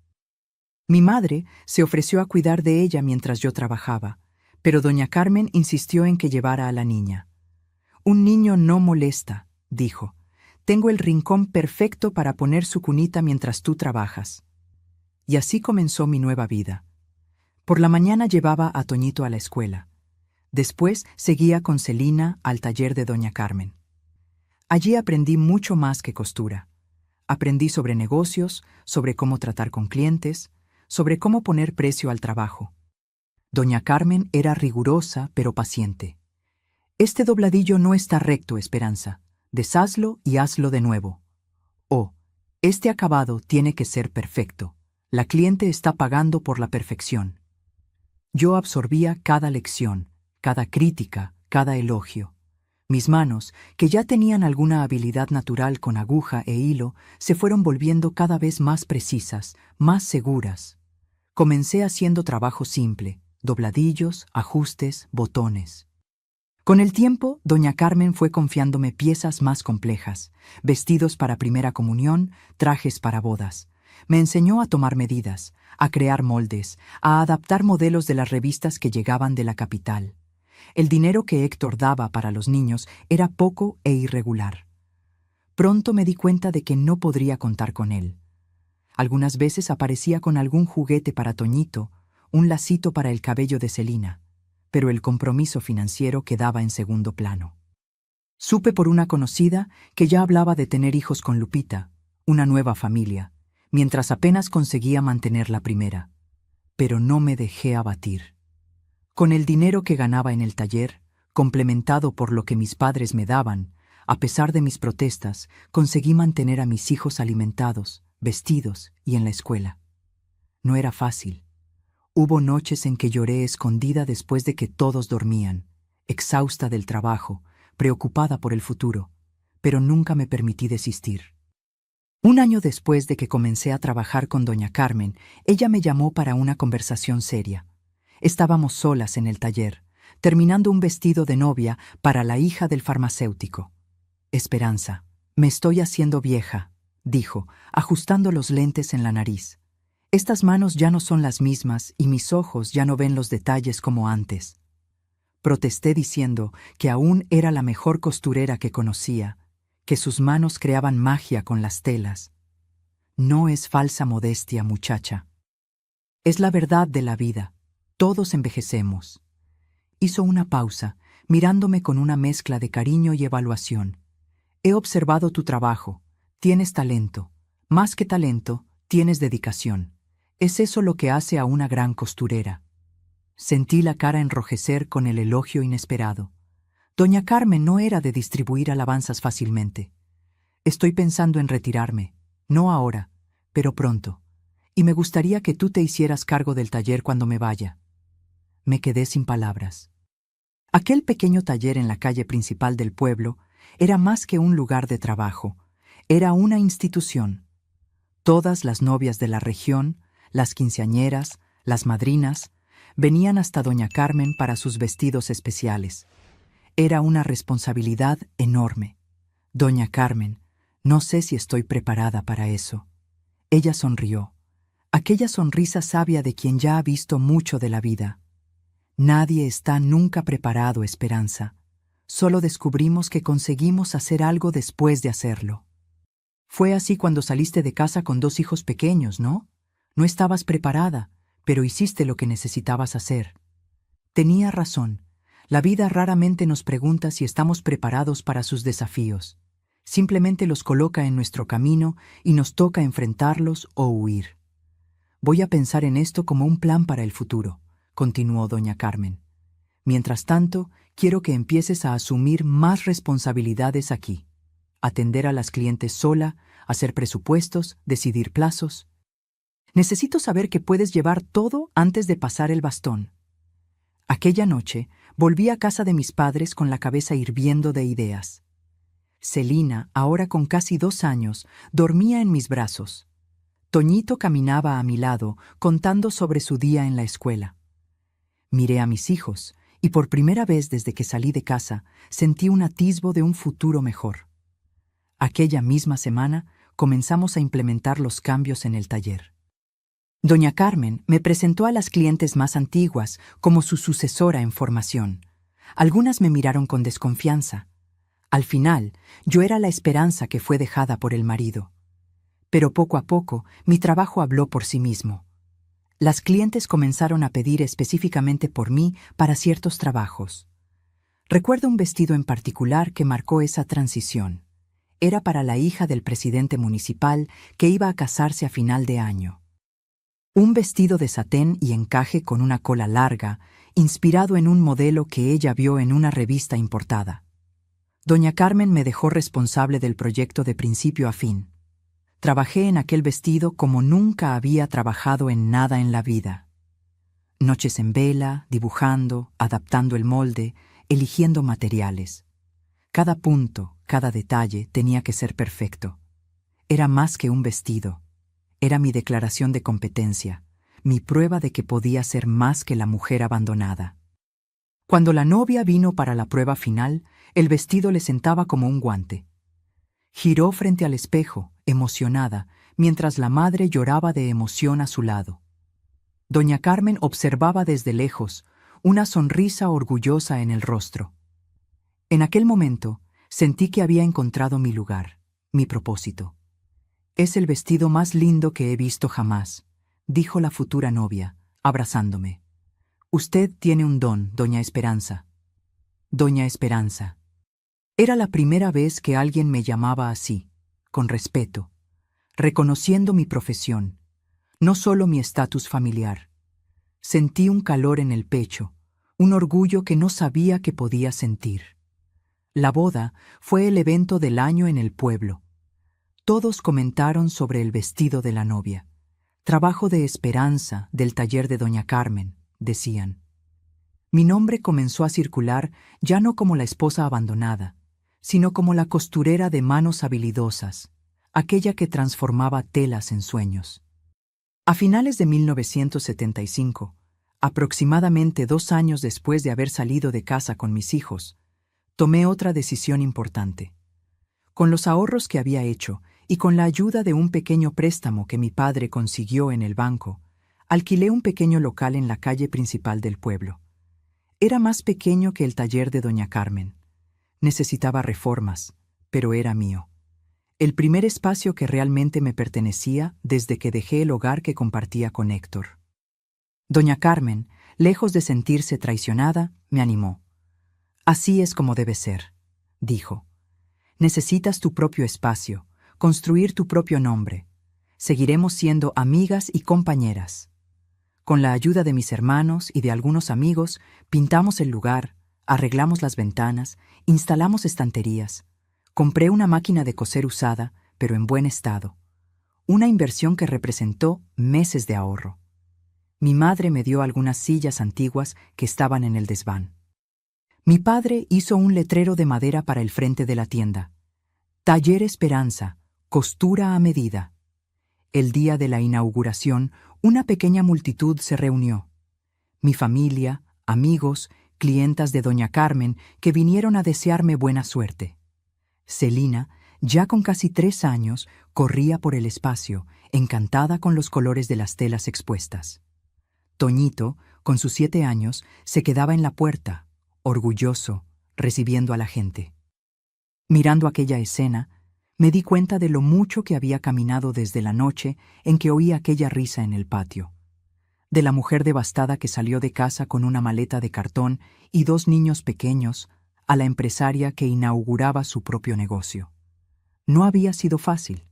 Mi madre se ofreció a cuidar de ella mientras yo trabajaba, pero doña Carmen insistió en que llevara a la niña. «Un niño no molesta», dijo. «Tengo el rincón perfecto para poner su cunita mientras tú trabajas». Y así comenzó mi nueva vida. Por la mañana llevaba a Toñito a la escuela. Después seguía con Celina al taller de doña Carmen. Allí aprendí mucho más que costura. Aprendí sobre negocios, sobre cómo tratar con clientes, sobre cómo poner precio al trabajo. Doña Carmen era rigurosa pero paciente. «Este dobladillo no está recto, Esperanza. Deshazlo y hazlo de nuevo». «Oh, este acabado tiene que ser perfecto. La cliente está pagando por la perfección». Yo absorbía cada lección, cada crítica, cada elogio. Mis manos, que ya tenían alguna habilidad natural con aguja e hilo, se fueron volviendo cada vez más precisas, más seguras. Comencé haciendo trabajo simple, dobladillos, ajustes, botones. Con el tiempo, doña Carmen fue confiándome piezas más complejas, vestidos para primera comunión, trajes para bodas. Me enseñó a tomar medidas, a crear moldes, a adaptar modelos de las revistas que llegaban de la capital. El dinero que Héctor daba para los niños era poco e irregular. Pronto me di cuenta de que no podría contar con él. Algunas veces aparecía con algún juguete para Toñito, un lacito para el cabello de Celina, pero el compromiso financiero quedaba en segundo plano. Supe por una conocida que ya hablaba de tener hijos con Lupita, una nueva familia, mientras apenas conseguía mantener la primera. Pero no me dejé abatir. Con el dinero que ganaba en el taller, complementado por lo que mis padres me daban, a pesar de mis protestas, conseguí mantener a mis hijos alimentados, vestidos y en la escuela. No era fácil. Hubo noches en que lloré escondida después de que todos dormían, exhausta del trabajo, preocupada por el futuro, pero nunca me permití desistir. Un año después de que comencé a trabajar con doña Carmen, ella me llamó para una conversación seria. Estábamos solas en el taller, terminando un vestido de novia para la hija del farmacéutico. «Esperanza, me estoy haciendo vieja», dijo, ajustando los lentes en la nariz. «Estas manos ya no son las mismas y mis ojos ya no ven los detalles como antes». Protesté diciendo que aún era la mejor costurera que conocía, que sus manos creaban magia con las telas. «No es falsa modestia, muchacha. Es la verdad de la vida. Todos envejecemos». Hizo una pausa, mirándome con una mezcla de cariño y evaluación. «He observado tu trabajo. Tienes talento. Más que talento, tienes dedicación. Es eso lo que hace a una gran costurera». Sentí la cara enrojecer con el elogio inesperado. Doña Carmen no era de distribuir alabanzas fácilmente. «Estoy pensando en retirarme. No ahora, pero pronto. Y me gustaría que tú te hicieras cargo del taller cuando me vaya». Me quedé sin palabras. Aquel pequeño taller en la calle principal del pueblo era más que un lugar de trabajo. Era una institución. Todas las novias de la región, las quinceañeras, Las madrinas venían hasta doña Carmen para sus vestidos especiales. Era una responsabilidad enorme. Doña Carmen, no sé si estoy preparada para eso. Ella sonrió. Aquella sonrisa sabia de quien ya ha visto mucho de la vida. Nadie está nunca preparado, Esperanza. Solo descubrimos que conseguimos hacer algo después de hacerlo. Fue así cuando saliste de casa con 2 hijos pequeños, ¿no? No estabas preparada, pero hiciste lo que necesitabas hacer. Tenía razón. La vida raramente nos pregunta si estamos preparados para sus desafíos. Simplemente los coloca en nuestro camino y nos toca enfrentarlos o huir. Voy a pensar en esto como un plan para el futuro, continuó doña Carmen. Mientras tanto, quiero que empieces a asumir más responsabilidades aquí. Atender a las clientes sola, hacer presupuestos, decidir plazos. Necesito saber que puedes llevar todo antes de pasar el bastón. Aquella noche, volví a casa de mis padres con la cabeza hirviendo de ideas. Celina, ahora con casi 2 años, dormía en mis brazos. Toñito caminaba a mi lado, contando sobre su día en la escuela. Miré a mis hijos, y por primera vez desde que salí de casa, sentí un atisbo de un futuro mejor. Aquella misma semana, comenzamos a implementar los cambios en el taller. Doña Carmen me presentó a las clientes más antiguas como su sucesora en formación. Algunas me miraron con desconfianza. Al final, yo era la Esperanza que fue dejada por el marido. Pero poco a poco, mi trabajo habló por sí mismo. Las clientes comenzaron a pedir específicamente por mí para ciertos trabajos. Recuerdo un vestido en particular que marcó esa transición. Era para la hija del presidente municipal que iba a casarse a final de año. Un vestido de satén y encaje con una cola larga, inspirado en un modelo que ella vio en una revista importada. Doña Carmen me dejó responsable del proyecto de principio a fin. Trabajé en aquel vestido como nunca había trabajado en nada en la vida. Noches en vela, dibujando, adaptando el molde, eligiendo materiales. Cada punto, cada detalle tenía que ser perfecto. Era más que un vestido. Era mi declaración de competencia, mi prueba de que podía ser más que la mujer abandonada. Cuando la novia vino para la prueba final, el vestido le sentaba como un guante. Giró frente al espejo, emocionada, mientras la madre lloraba de emoción a su lado. Doña Carmen observaba desde lejos, una sonrisa orgullosa en el rostro. En aquel momento, sentí que había encontrado mi lugar, mi propósito. «Es el vestido más lindo que he visto jamás», dijo la futura novia, abrazándome. «Usted tiene un don, doña Esperanza». Doña Esperanza. Era la primera vez que alguien me llamaba así, con respeto, reconociendo mi profesión, no solo mi estatus familiar. Sentí un calor en el pecho, un orgullo que no sabía que podía sentir. La boda fue el evento del año en el pueblo. Todos comentaron sobre el vestido de la novia. Trabajo de Esperanza, del taller de doña Carmen, decían. Mi nombre comenzó a circular ya no como la esposa abandonada, sino como la costurera de manos habilidosas, aquella que transformaba telas en sueños. A finales de 1975, aproximadamente 2 años después de haber salido de casa con mis hijos, tomé otra decisión importante. Con los ahorros que había hecho y con la ayuda de un pequeño préstamo que mi padre consiguió en el banco, alquilé un pequeño local en la calle principal del pueblo. Era más pequeño que el taller de doña Carmen. Necesitaba reformas, pero era mío. El primer espacio que realmente me pertenecía desde que dejé el hogar que compartía con Héctor. Doña Carmen, lejos de sentirse traicionada, me animó. «Así es como debe ser», dijo. «Necesitas tu propio espacio, construir tu propio nombre. Seguiremos siendo amigas y compañeras». Con la ayuda de mis hermanos y de algunos amigos, pintamos el lugar, arreglamos las ventanas, instalamos estanterías. Compré una máquina de coser usada, pero en buen estado. Una inversión que representó meses de ahorro. Mi madre me dio algunas sillas antiguas que estaban en el desván. Mi padre hizo un letrero de madera para el frente de la tienda. Taller Esperanza, costura a medida. El día de la inauguración, Una pequeña multitud se reunió. Mi familia, amigos, clientas de doña Carmen que vinieron a desearme buena suerte. Celina, ya con casi 3 años, corría por el espacio, encantada con los colores de las telas expuestas. Toñito, con sus 7 años, se quedaba en la puerta, orgulloso, recibiendo a la gente. Mirando aquella escena, me di cuenta de lo mucho que había caminado desde la noche en que oí aquella risa en el patio. De la mujer devastada que salió de casa con una maleta de cartón y 2 niños pequeños, a la empresaria que inauguraba su propio negocio. No había sido fácil.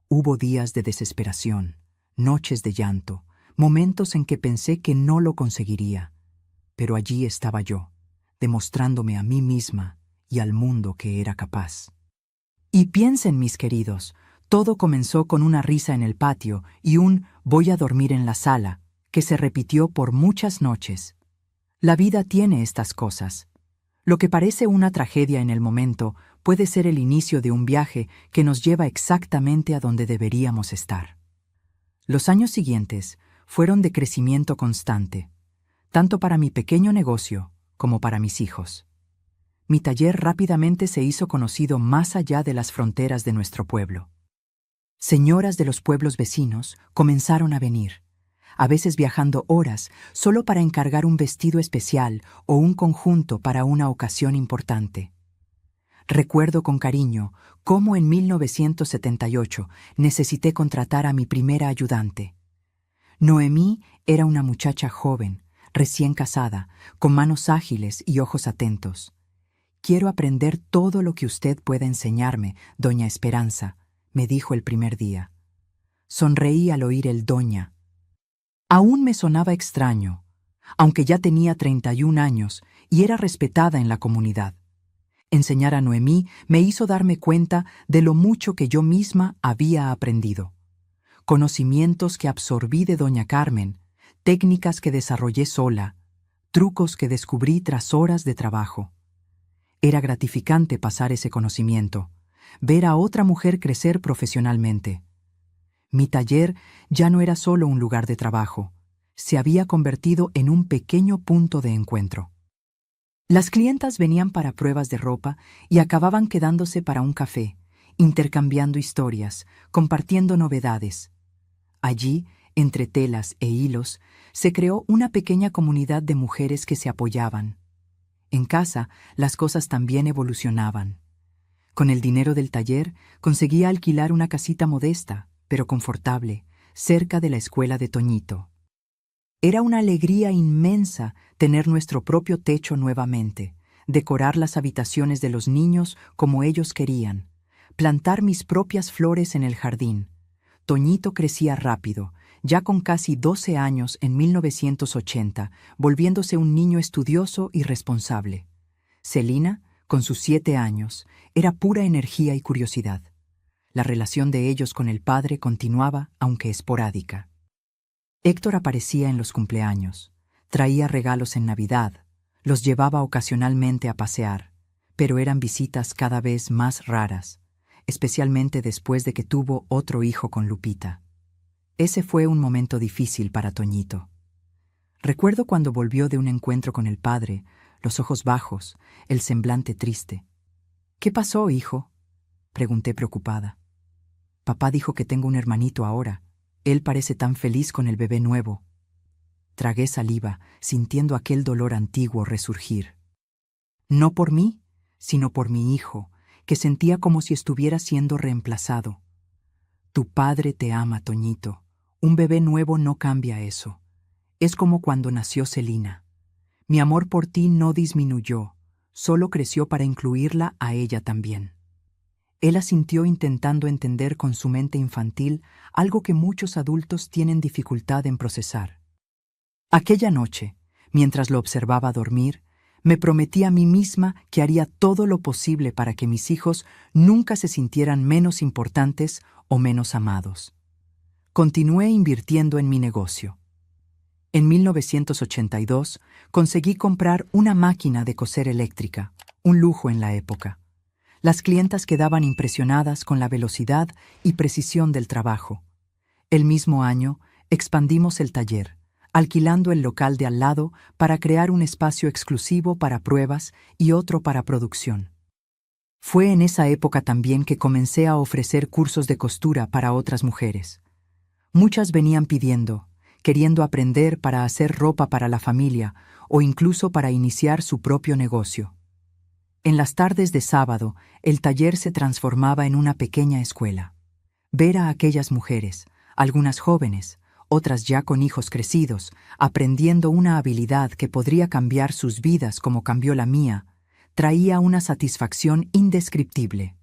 Hubo días de desesperación, noches de llanto, momentos en que pensé que no lo conseguiría. Pero allí estaba yo, demostrándome a mí misma y al mundo que era capaz. Y piensen, mis queridos, todo comenzó con una risa en el patio y un «voy a dormir en la sala», que se repitió por muchas noches. La vida tiene estas cosas. Lo que parece una tragedia en el momento puede ser el inicio de un viaje que nos lleva exactamente a donde deberíamos estar. Los años siguientes fueron de crecimiento constante, tanto para mi pequeño negocio como para mis hijos. Mi taller rápidamente se hizo conocido más allá de las fronteras de nuestro pueblo. Señoras de los pueblos vecinos comenzaron a venir, a veces viajando horas solo para encargar un vestido especial o un conjunto para una ocasión importante. Recuerdo con cariño cómo en 1978 necesité contratar a mi primera ayudante. Noemí era una muchacha joven, recién casada, con manos ágiles y ojos atentos. «Quiero aprender todo lo que usted pueda enseñarme, doña Esperanza», me dijo el primer día. Sonreí al oír el doña. Aún me sonaba extraño, aunque ya tenía 31 años y era respetada en la comunidad. Enseñar a Noemí me hizo darme cuenta de lo mucho que yo misma había aprendido. Conocimientos que absorbí de doña Carmen, técnicas que desarrollé sola, trucos que descubrí tras horas de trabajo. Era gratificante pasar ese conocimiento, ver a otra mujer crecer profesionalmente. Mi taller ya no era solo un lugar de trabajo, se había convertido en un pequeño punto de encuentro. Las clientas venían para pruebas de ropa y acababan quedándose para un café, intercambiando historias, compartiendo novedades. Allí, entre telas e hilos, se creó una pequeña comunidad de mujeres que se apoyaban. En casa, las cosas también evolucionaban. Con el dinero del taller, conseguía alquilar una casita modesta, pero confortable, cerca de la escuela de Toñito. Era una alegría inmensa tener nuestro propio techo nuevamente, decorar las habitaciones de los niños como ellos querían, plantar mis propias flores en el jardín. Toñito crecía rápido, ya con casi 12 años en 1980, volviéndose un niño estudioso y responsable. Celina, con sus 7 años, era pura energía y curiosidad. La relación de ellos con el padre continuaba, aunque esporádica. Héctor aparecía en los cumpleaños, traía regalos en Navidad, los llevaba ocasionalmente a pasear, pero eran visitas cada vez más raras, especialmente después de que tuvo otro hijo con Lupita. Ese fue un momento difícil para Toñito. Recuerdo cuando volvió de un encuentro con el padre, los ojos bajos, el semblante triste. «¿Qué pasó, hijo?», pregunté preocupada. «Papá dijo que tengo un hermanito ahora. Él parece tan feliz con el bebé nuevo». Tragué saliva, sintiendo aquel dolor antiguo resurgir. No por mí, sino por mi hijo, que sentía como si estuviera siendo reemplazado. «Tu padre te ama, Toñito. Un bebé nuevo no cambia eso. Es como cuando nació Celina. Mi amor por ti no disminuyó, solo creció para incluirla a ella también». Él asintió intentando entender con su mente infantil algo que muchos adultos tienen dificultad en procesar. Aquella noche, mientras lo observaba dormir, me prometí a mí misma que haría todo lo posible para que mis hijos nunca se sintieran menos importantes o menos amados. Continué invirtiendo en mi negocio. En 1982 conseguí comprar una máquina de coser eléctrica, un lujo en la época. Las clientas quedaban impresionadas con la velocidad y precisión del trabajo. El mismo año, Expandimos el taller, alquilando el local de al lado para crear un espacio exclusivo para pruebas y otro para producción. Fue en esa época también que comencé a ofrecer cursos de costura para otras mujeres. Muchas venían queriendo aprender para hacer ropa para la familia o incluso para iniciar su propio negocio. En las tardes de sábado, el taller se transformaba en una pequeña escuela. Ver a aquellas mujeres, algunas jóvenes, otras ya con hijos crecidos, aprendiendo una habilidad que podría cambiar sus vidas como cambió la mía, traía una satisfacción indescriptible.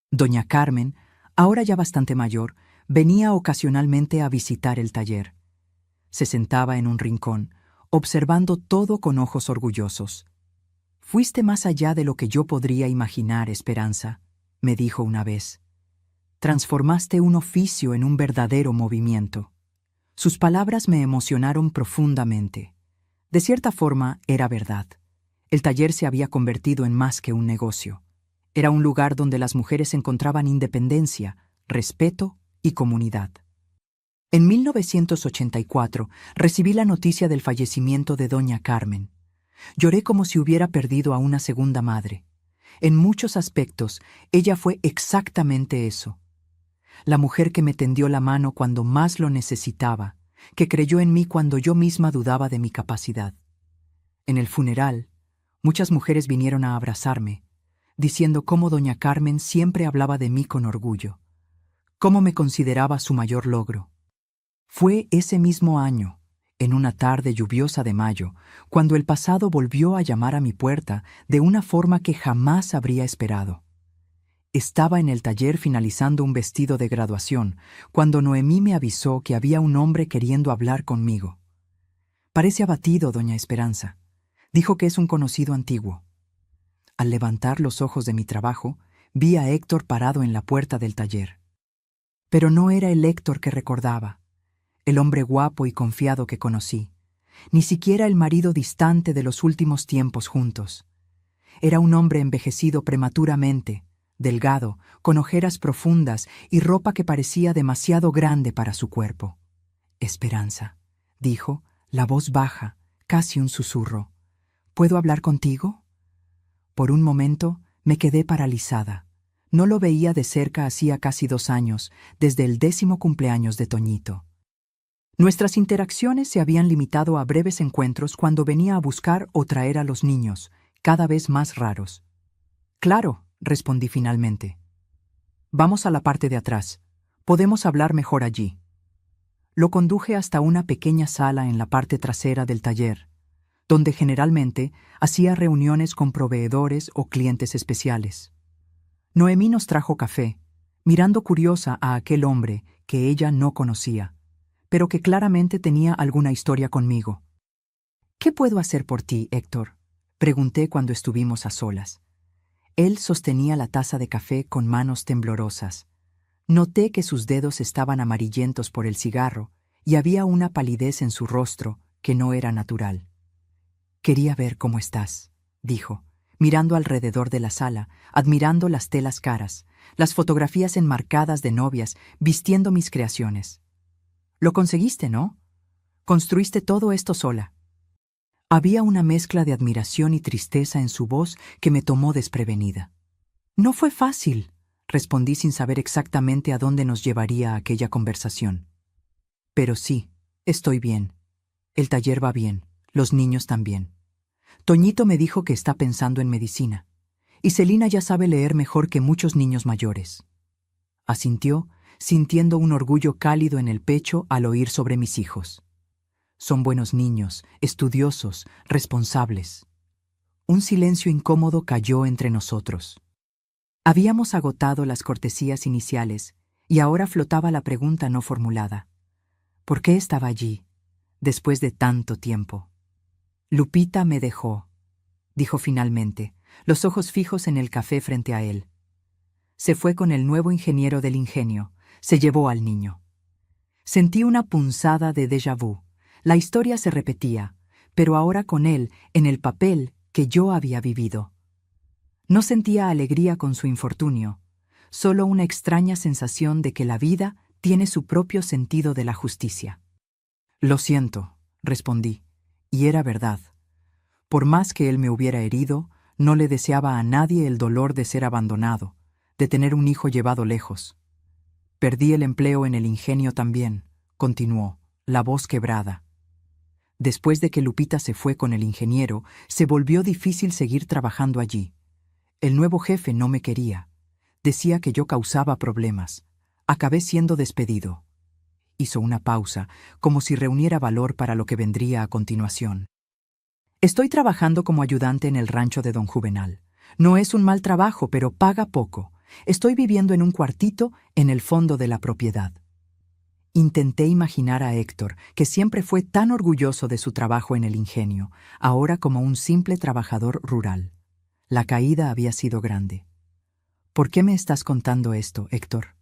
Doña Carmen, ahora ya bastante mayor, venía ocasionalmente a visitar el taller. Se sentaba en un rincón, observando todo con ojos orgullosos. «Fuiste más allá de lo que yo podría imaginar, Esperanza», me dijo una vez. «Transformaste un oficio en un verdadero movimiento». Sus palabras me emocionaron profundamente. De cierta forma, era verdad. El taller se había convertido en más que un negocio. Era un lugar donde las mujeres encontraban independencia, respeto y comunidad. En 1984 recibí la noticia del fallecimiento de Doña Carmen. Lloré como si hubiera perdido a una segunda madre. En muchos aspectos, ella fue exactamente eso. La mujer que me tendió la mano cuando más lo necesitaba, que creyó en mí cuando yo misma dudaba de mi capacidad. En el funeral, muchas mujeres vinieron a abrazarme, diciendo cómo Doña Carmen siempre hablaba de mí con orgullo, cómo me consideraba su mayor logro. Fue ese mismo año, en una tarde lluviosa de mayo, cuando el pasado volvió a llamar a mi puerta de una forma que jamás habría esperado. Estaba en el taller finalizando un vestido de graduación, cuando Noemí me avisó que había un hombre queriendo hablar conmigo. «Parece abatido, doña Esperanza», dijo que es un conocido antiguo. Al levantar los ojos de mi trabajo, vi a Héctor parado en la puerta del taller. Pero no era el Héctor que recordaba, el hombre guapo y confiado que conocí, ni siquiera el marido distante de los últimos tiempos juntos. Era un hombre envejecido prematuramente, delgado, con ojeras profundas y ropa que parecía demasiado grande para su cuerpo. «Esperanza», dijo, la voz baja, casi un susurro. «¿Puedo hablar contigo?» Por un momento me quedé paralizada. No lo veía de cerca hacía casi 2 años, desde el 10º cumpleaños de Toñito. Nuestras interacciones se habían limitado a breves encuentros cuando venía a buscar o traer a los niños, cada vez más raros. «Claro», respondí finalmente. «Vamos a la parte de atrás. Podemos hablar mejor allí». Lo conduje hasta una pequeña sala en la parte trasera del taller, donde generalmente hacía reuniones con proveedores o clientes especiales. Noemí nos trajo café, mirando curiosa a aquel hombre que ella no conocía, pero que claramente tenía alguna historia conmigo. «¿Qué puedo hacer por ti, Héctor?», pregunté cuando estuvimos a solas. Él sostenía la taza de café con manos temblorosas. Noté que sus dedos estaban amarillentos por el cigarro y había una palidez en su rostro que no era natural. «Quería ver cómo estás», dijo, mirando alrededor de la sala, admirando las telas caras, las fotografías enmarcadas de novias vistiendo mis creaciones. «Lo conseguiste, ¿no? Construiste todo esto sola». Había una mezcla de admiración y tristeza en su voz que me tomó desprevenida. «No fue fácil», respondí sin saber exactamente a dónde nos llevaría aquella conversación. «Pero sí, estoy bien. El taller va bien, los niños también. Toñito me dijo que está pensando en medicina, y Celina ya sabe leer mejor que muchos niños mayores». Asintió, sintiendo un orgullo cálido en el pecho al oír sobre mis hijos. «Son buenos niños, estudiosos, responsables». Un silencio incómodo cayó entre nosotros. Habíamos agotado las cortesías iniciales y ahora flotaba la pregunta no formulada. ¿Por qué estaba allí, después de tanto tiempo? «Lupita me dejó», dijo finalmente, los ojos fijos en el café frente a él. «Se fue con el nuevo ingeniero del ingenio, se llevó al niño». Sentí una punzada de déjà vu. La historia se repetía, pero ahora con él en el papel que yo había vivido. No sentía alegría con su infortunio, solo una extraña sensación de que la vida tiene su propio sentido de la justicia. Lo siento, respondí, y era verdad. Por más que él me hubiera herido, no le deseaba a nadie el dolor de ser abandonado, de tener un hijo llevado lejos. Perdí el empleo en el ingenio también, continuó, la voz quebrada. Después de que Lupita se fue con el ingeniero, se volvió difícil seguir trabajando allí. El nuevo jefe no me quería. Decía que yo causaba problemas. Acabé siendo despedido. Hizo una pausa, como si reuniera valor para lo que vendría a continuación. Estoy trabajando como ayudante en el rancho de don Juvenal. No es un mal trabajo, pero paga poco. Estoy viviendo en un cuartito en el fondo de la propiedad. Intenté imaginar a Héctor, que siempre fue tan orgulloso de su trabajo en el ingenio, ahora como un simple trabajador rural. La caída había sido grande. ¿Por qué me estás contando esto, Héctor?,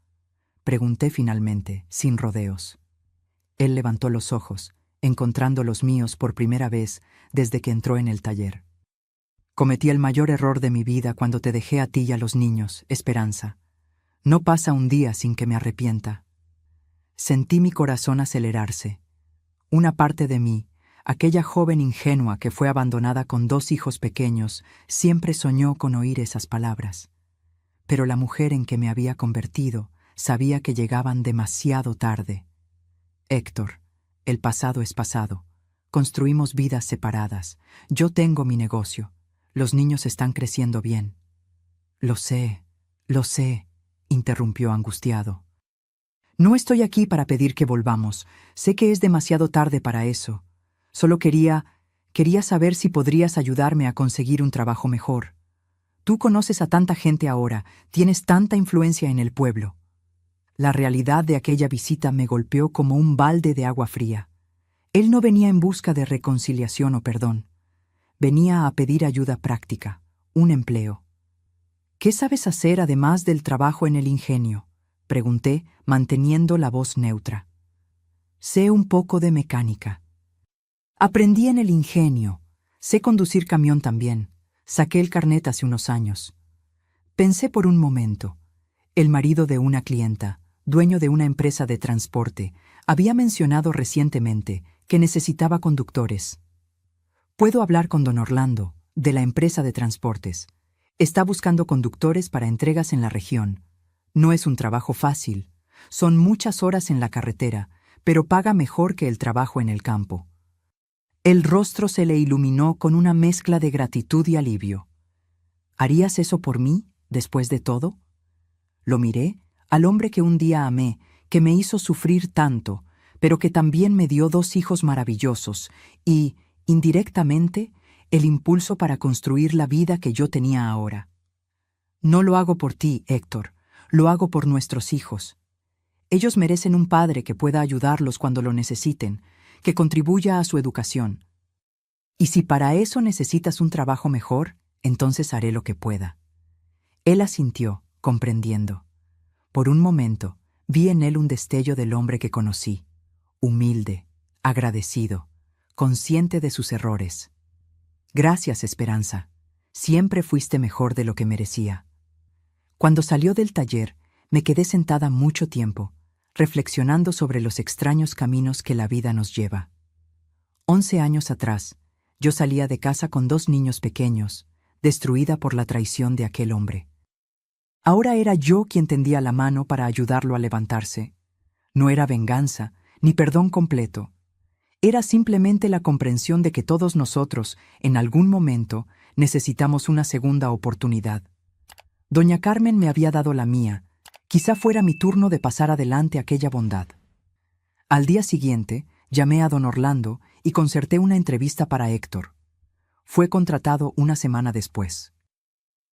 pregunté finalmente, sin rodeos. Él levantó los ojos, encontrando los míos por primera vez desde que entró en el taller. Cometí el mayor error de mi vida cuando te dejé a ti y a los niños, Esperanza. No pasa un día sin que me arrepienta. Sentí mi corazón acelerarse. Una parte de mí, aquella joven ingenua que fue abandonada con 2 hijos pequeños, siempre soñó con oír esas palabras. Pero la mujer en que me había convertido sabía que llegaban demasiado tarde. Héctor, el pasado es pasado. Construimos vidas separadas. Yo tengo mi negocio. Los niños están creciendo bien. Lo sé, interrumpió angustiado. No estoy aquí para pedir que volvamos. Sé que es demasiado tarde para eso. Solo quería saber si podrías ayudarme a conseguir un trabajo mejor. Tú conoces a tanta gente ahora, tienes tanta influencia en el pueblo. La realidad de aquella visita me golpeó como un balde de agua fría. Él no venía en busca de reconciliación o perdón. Venía a pedir ayuda práctica, un empleo. ¿Qué sabes hacer además del trabajo en el ingenio?, pregunté, manteniendo la voz neutra. Sé un poco de mecánica. Aprendí en el ingenio. Sé conducir camión también. Saqué el carnet hace unos años. Pensé por un momento. El marido de una clienta, dueño de una empresa de transporte, había mencionado recientemente que necesitaba conductores. Puedo hablar con don Orlando, de la empresa de transportes. Está buscando conductores para entregas en la región. No es un trabajo fácil. Son muchas horas en la carretera, pero paga mejor que el trabajo en el campo. El rostro se le iluminó con una mezcla de gratitud y alivio. ¿Harías eso por mí, después de todo? Lo miré, al hombre que un día amé, que me hizo sufrir tanto, pero que también me dio 2 hijos maravillosos y, indirectamente, el impulso para construir la vida que yo tenía ahora. No lo hago por ti, Héctor, lo hago por nuestros hijos. Ellos merecen un padre que pueda ayudarlos cuando lo necesiten, que contribuya a su educación. Y si para eso necesitas un trabajo mejor, entonces haré lo que pueda. Él asintió, comprendiendo. Por un momento, vi en él un destello del hombre que conocí, humilde, agradecido, consciente de sus errores. Gracias, Esperanza. Siempre fuiste mejor de lo que merecía. Cuando salió del taller, me quedé sentada mucho tiempo, reflexionando sobre los extraños caminos que la vida nos lleva. 11 años atrás, yo salía de casa con 2 niños pequeños, destruida por la traición de aquel hombre. Ahora era yo quien tendía la mano para ayudarlo a levantarse. No era venganza, ni perdón completo. Era simplemente la comprensión de que todos nosotros, en algún momento, necesitamos una segunda oportunidad. Doña Carmen me había dado la mía. Quizá fuera mi turno de pasar adelante aquella bondad. Al día siguiente, llamé a don Orlando y concerté una entrevista para Héctor. Fue contratado una semana después.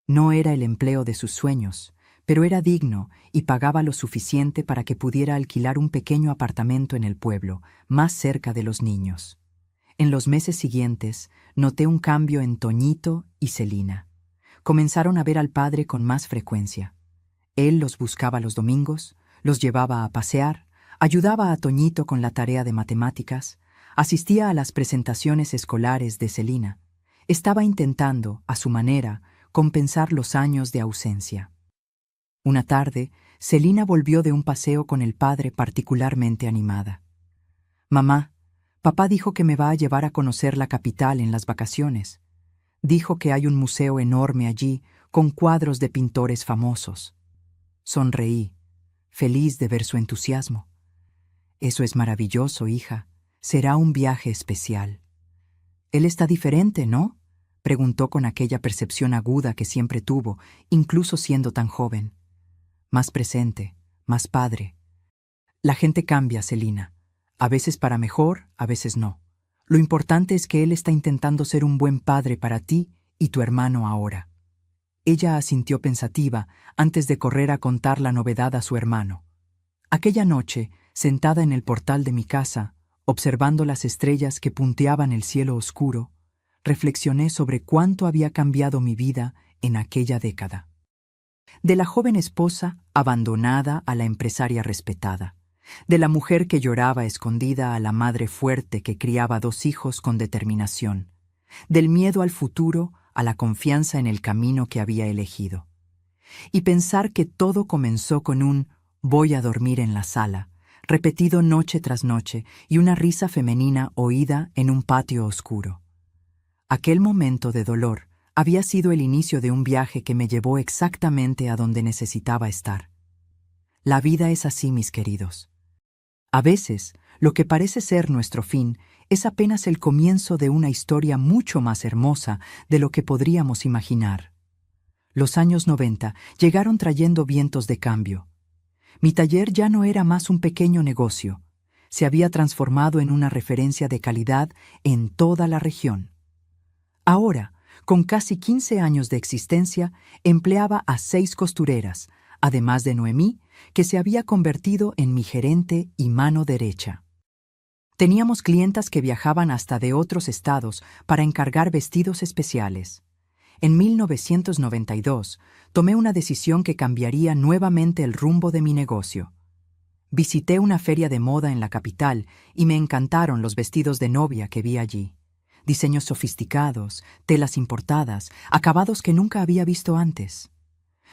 No era el empleo de sus sueños, pero era digno y pagaba lo suficiente para que pudiera alquilar un pequeño apartamento en el pueblo, más cerca de los niños. En los meses siguientes, noté un cambio en Toñito y Celina. Comenzaron a ver al padre con más frecuencia. Él los buscaba los domingos, los llevaba a pasear, ayudaba a Toñito con la tarea de matemáticas, asistía a las presentaciones escolares de Celina. Estaba intentando, a su manera, compensar los años de ausencia. Una tarde, Celina volvió de un paseo con el padre particularmente animada. «Mamá, papá dijo que me va a llevar a conocer la capital en las vacaciones. Dijo que hay un museo enorme allí con cuadros de pintores famosos». Sonreí, feliz de ver su entusiasmo. «Eso es maravilloso, hija. Será un viaje especial». «Él está diferente, ¿no?», preguntó con aquella percepción aguda que siempre tuvo, incluso siendo tan joven. «Más presente, más padre». «La gente cambia, Celina. A veces para mejor, a veces no. Lo importante es que él está intentando ser un buen padre para ti y tu hermano ahora». Ella asintió pensativa antes de correr a contar la novedad a su hermano. Aquella noche, sentada en el portal de mi casa, observando las estrellas que punteaban el cielo oscuro, reflexioné sobre cuánto había cambiado mi vida en aquella década. De la joven esposa abandonada a la empresaria respetada, de la mujer que lloraba escondida a la madre fuerte que criaba 2 hijos con determinación, del miedo al futuro a la confianza en el camino que había elegido. Y pensar que todo comenzó con un «voy a dormir en la sala», repetido noche tras noche, y una risa femenina oída en un patio oscuro. Aquel momento de dolor había sido el inicio de un viaje que me llevó exactamente a donde necesitaba estar. La vida es así, mis queridos. A veces, lo que parece ser nuestro fin es apenas el comienzo de una historia mucho más hermosa de lo que podríamos imaginar. Los años 90 llegaron trayendo vientos de cambio. Mi taller ya no era más un pequeño negocio. Se había transformado en una referencia de calidad en toda la región. Ahora, con casi 15 años de existencia, empleaba a 6 costureras, además de Noemí, que se había convertido en mi gerente y mano derecha. Teníamos clientas que viajaban hasta de otros estados para encargar vestidos especiales. En 1992, tomé una decisión que cambiaría nuevamente el rumbo de mi negocio. Visité una feria de moda en la capital y me encantaron los vestidos de novia que vi allí. Diseños sofisticados, telas importadas, acabados que nunca había visto antes.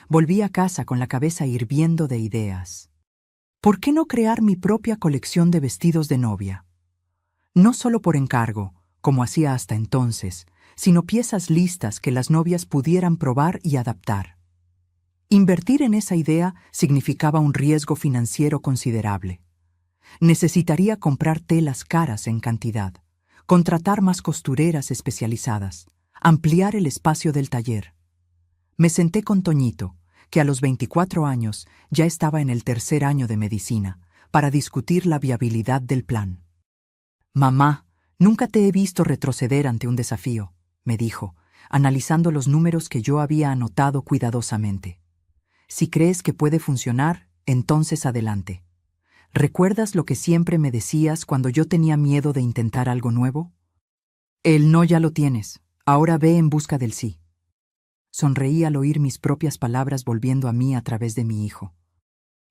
Volví a casa con la cabeza hirviendo de ideas. ¿Por qué no crear mi propia colección de vestidos de novia? No solo por encargo, como hacía hasta entonces, sino piezas listas que las novias pudieran probar y adaptar. Invertir en esa idea significaba un riesgo financiero considerable. Necesitaría comprar telas caras en cantidad, contratar más costureras especializadas, ampliar el espacio del taller. Me senté con Toñito, que a los 24 años ya estaba en el 3er año de medicina, para discutir la viabilidad del plan. «Mamá, nunca te he visto retroceder ante un desafío», me dijo, analizando los números que yo había anotado cuidadosamente. «Si crees que puede funcionar, entonces adelante. ¿Recuerdas lo que siempre me decías cuando yo tenía miedo de intentar algo nuevo? El no ya lo tienes, ahora ve en busca del sí». Sonreí al oír mis propias palabras volviendo a mí a través de mi hijo.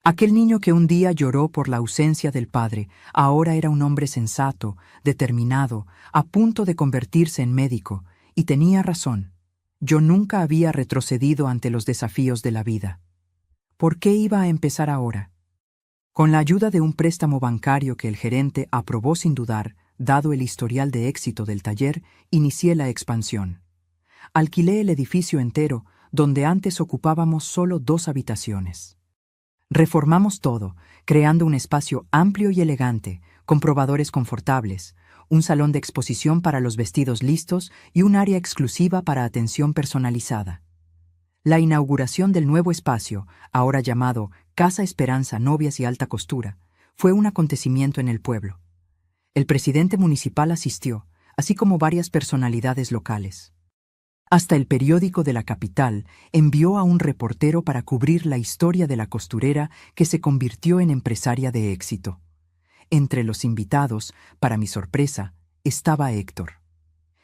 Aquel niño que un día lloró por la ausencia del padre, ahora era un hombre sensato, determinado, a punto de convertirse en médico, y tenía razón. Yo nunca había retrocedido ante los desafíos de la vida. ¿Por qué iba a empezar ahora? Con la ayuda de un préstamo bancario que el gerente aprobó sin dudar, dado el historial de éxito del taller, inicié la expansión. Alquilé el edificio entero, donde antes ocupábamos solo 2 habitaciones. Reformamos todo, creando un espacio amplio y elegante, con probadores confortables, un salón de exposición para los vestidos listos y un área exclusiva para atención personalizada. La inauguración del nuevo espacio, ahora llamado Casa Esperanza Novias y Alta Costura, fue un acontecimiento en el pueblo. El presidente municipal asistió, así como varias personalidades locales. Hasta el periódico de la capital envió a un reportero para cubrir la historia de la costurera que se convirtió en empresaria de éxito. Entre los invitados, para mi sorpresa, estaba Héctor.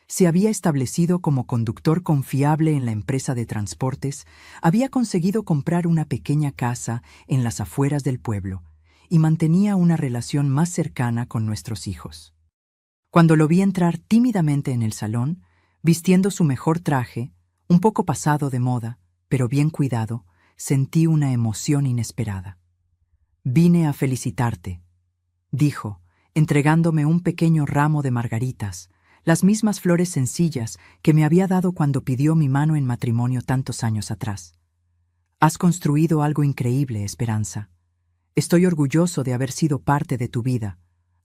Se había establecido como conductor confiable en la empresa de transportes, había conseguido comprar una pequeña casa en las afueras del pueblo y mantenía una relación más cercana con nuestros hijos. Cuando lo vi entrar tímidamente en el salón, vistiendo su mejor traje, un poco pasado de moda, pero bien cuidado, sentí una emoción inesperada. «Vine a felicitarte», dijo, entregándome un pequeño ramo de margaritas, las mismas flores sencillas que me había dado cuando pidió mi mano en matrimonio tantos años atrás. «Has construido algo increíble, Esperanza. Estoy orgulloso de haber sido parte de tu vida,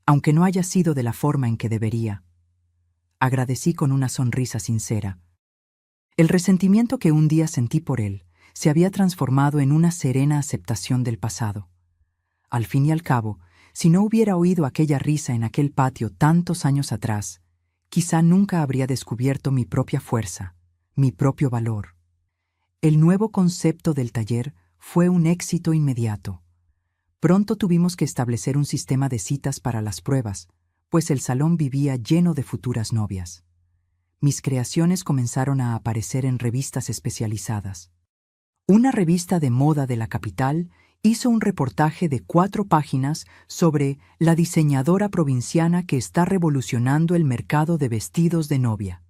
aunque no haya sido de la forma en que debería». Agradecí con una sonrisa sincera. El resentimiento que un día sentí por él se había transformado en una serena aceptación del pasado. Al fin y al cabo, si no hubiera oído aquella risa en aquel patio tantos años atrás, quizá nunca habría descubierto mi propia fuerza, mi propio valor. El nuevo concepto del taller fue un éxito inmediato. Pronto tuvimos que establecer un sistema de citas para las pruebas, pues el salón vivía lleno de futuras novias. Mis creaciones comenzaron a aparecer en revistas especializadas. Una revista de moda de la capital hizo un reportaje de 4 páginas sobre la diseñadora provinciana que está revolucionando el mercado de vestidos de novia.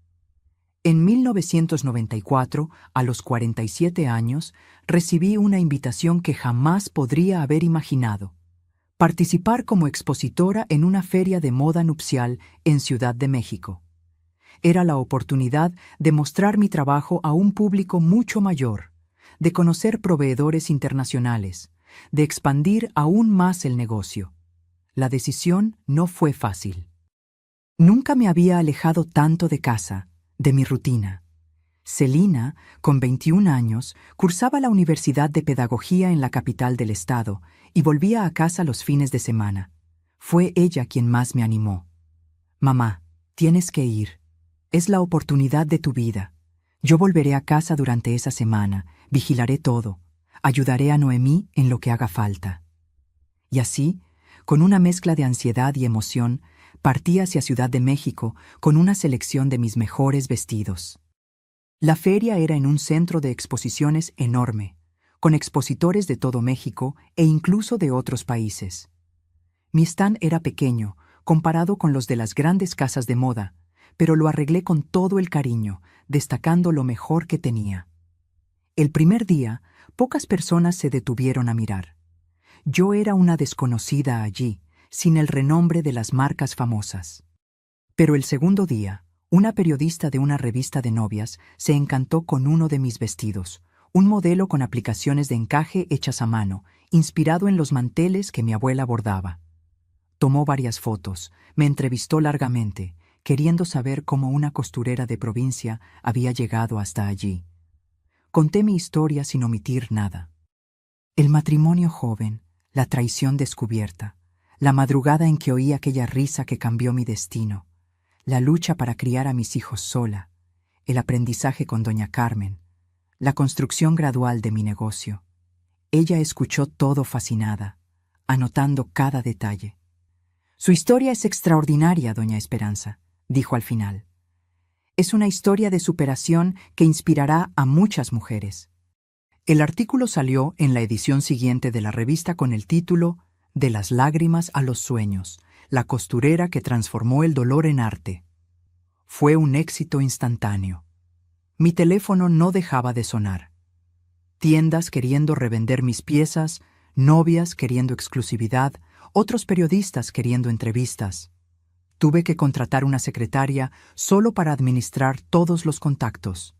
En 1994, a los 47 años, recibí una invitación que jamás podría haber imaginado: participar como expositora en una feria de moda nupcial en Ciudad de México. Era la oportunidad de mostrar mi trabajo a un público mucho mayor, de conocer proveedores internacionales, de expandir aún más el negocio. La decisión no fue fácil. Nunca me había alejado tanto de casa, de mi rutina. Celina, con 21 años, cursaba la Universidad de Pedagogía en la capital del estado y volvía a casa los fines de semana. Fue ella quien más me animó. «Mamá, tienes que ir. Es la oportunidad de tu vida. Yo volveré a casa durante esa semana, vigilaré todo, ayudaré a Noemí en lo que haga falta». Y así, con una mezcla de ansiedad y emoción, partí hacia Ciudad de México con una selección de mis mejores vestidos. La feria era en un centro de exposiciones enorme, con expositores de todo México e incluso de otros países. Mi stand era pequeño, comparado con los de las grandes casas de moda, pero lo arreglé con todo el cariño, destacando lo mejor que tenía. El primer día, pocas personas se detuvieron a mirar. Yo era una desconocida allí, sin el renombre de las marcas famosas. Pero el segundo día, una periodista de una revista de novias se encantó con uno de mis vestidos, un modelo con aplicaciones de encaje hechas a mano, inspirado en los manteles que mi abuela bordaba. Tomó varias fotos, me entrevistó largamente, queriendo saber cómo una costurera de provincia había llegado hasta allí. Conté mi historia sin omitir nada. El matrimonio joven, la traición descubierta, la madrugada en que oí aquella risa que cambió mi destino, la lucha para criar a mis hijos sola, el aprendizaje con doña Carmen, la construcción gradual de mi negocio. Ella escuchó todo fascinada, anotando cada detalle. «Su historia es extraordinaria, doña Esperanza», dijo al final. «Es una historia de superación que inspirará a muchas mujeres». El artículo salió en la edición siguiente de la revista con el título «De las lágrimas a los sueños, la costurera que transformó el dolor en arte». Fue un éxito instantáneo. Mi teléfono no dejaba de sonar. Tiendas queriendo revender mis piezas, novias queriendo exclusividad, otros periodistas queriendo entrevistas. Tuve que contratar una secretaria solo para administrar todos los contactos.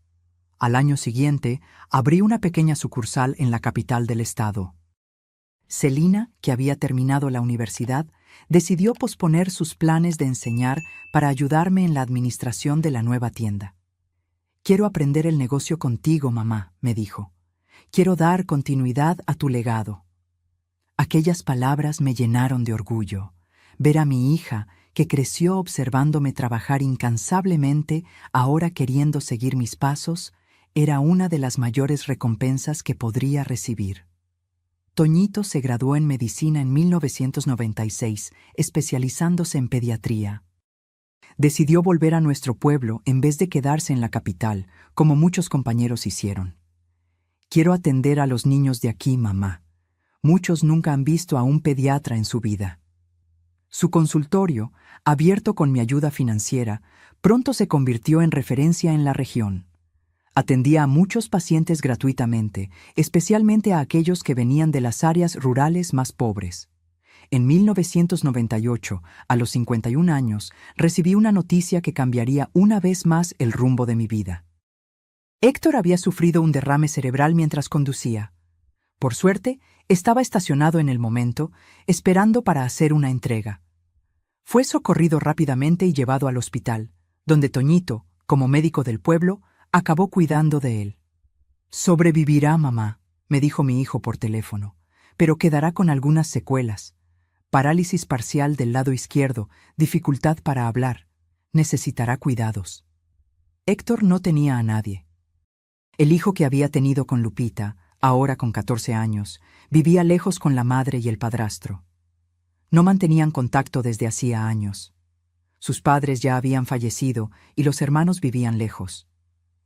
Al año siguiente, abrí una pequeña sucursal en la capital del estado. Celina, que había terminado la universidad, decidió posponer sus planes de enseñar para ayudarme en la administración de la nueva tienda. «Quiero aprender el negocio contigo, mamá», me dijo. «Quiero dar continuidad a tu legado». Aquellas palabras me llenaron de orgullo. Ver a mi hija, que creció observándome trabajar incansablemente, ahora queriendo seguir mis pasos, era una de las mayores recompensas que podría recibir. Toñito se graduó en medicina en 1996, especializándose en pediatría. Decidió volver a nuestro pueblo en vez de quedarse en la capital, como muchos compañeros hicieron. «Quiero atender a los niños de aquí, mamá. Muchos nunca han visto a un pediatra en su vida». Su consultorio, abierto con mi ayuda financiera, pronto se convirtió en referencia en la región. Atendía a muchos pacientes gratuitamente, especialmente a aquellos que venían de las áreas rurales más pobres. En 1998, a los 51 años, recibí una noticia que cambiaría una vez más el rumbo de mi vida. Héctor había sufrido un derrame cerebral mientras conducía. Por suerte, estaba estacionado en el momento, esperando para hacer una entrega. Fue socorrido rápidamente y llevado al hospital, donde Toñito, como médico del pueblo, acabó cuidando de él. «Sobrevivirá, mamá», me dijo mi hijo por teléfono, «pero quedará con algunas secuelas. Parálisis parcial del lado izquierdo, dificultad para hablar. Necesitará cuidados». Héctor no tenía a nadie. El hijo que había tenido con Lupita, ahora con 14 años, vivía lejos con la madre y el padrastro. No mantenían contacto desde hacía años. Sus padres ya habían fallecido y los hermanos vivían lejos.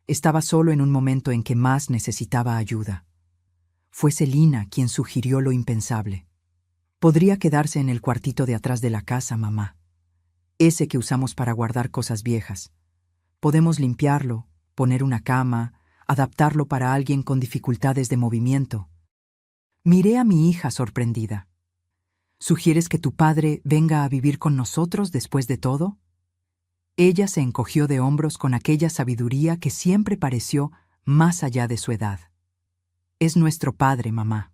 Estaba solo en un momento en que más necesitaba ayuda. Fue Celina quien sugirió lo impensable. «Podría quedarse en el cuartito de atrás de la casa, mamá. Ese que usamos para guardar cosas viejas. Podemos limpiarlo, poner una cama, adaptarlo para alguien con dificultades de movimiento». Miré a mi hija sorprendida. «¿Sugieres que tu padre venga a vivir con nosotros después de todo?» Ella se encogió de hombros con aquella sabiduría que siempre pareció más allá de su edad. «Es nuestro padre, mamá.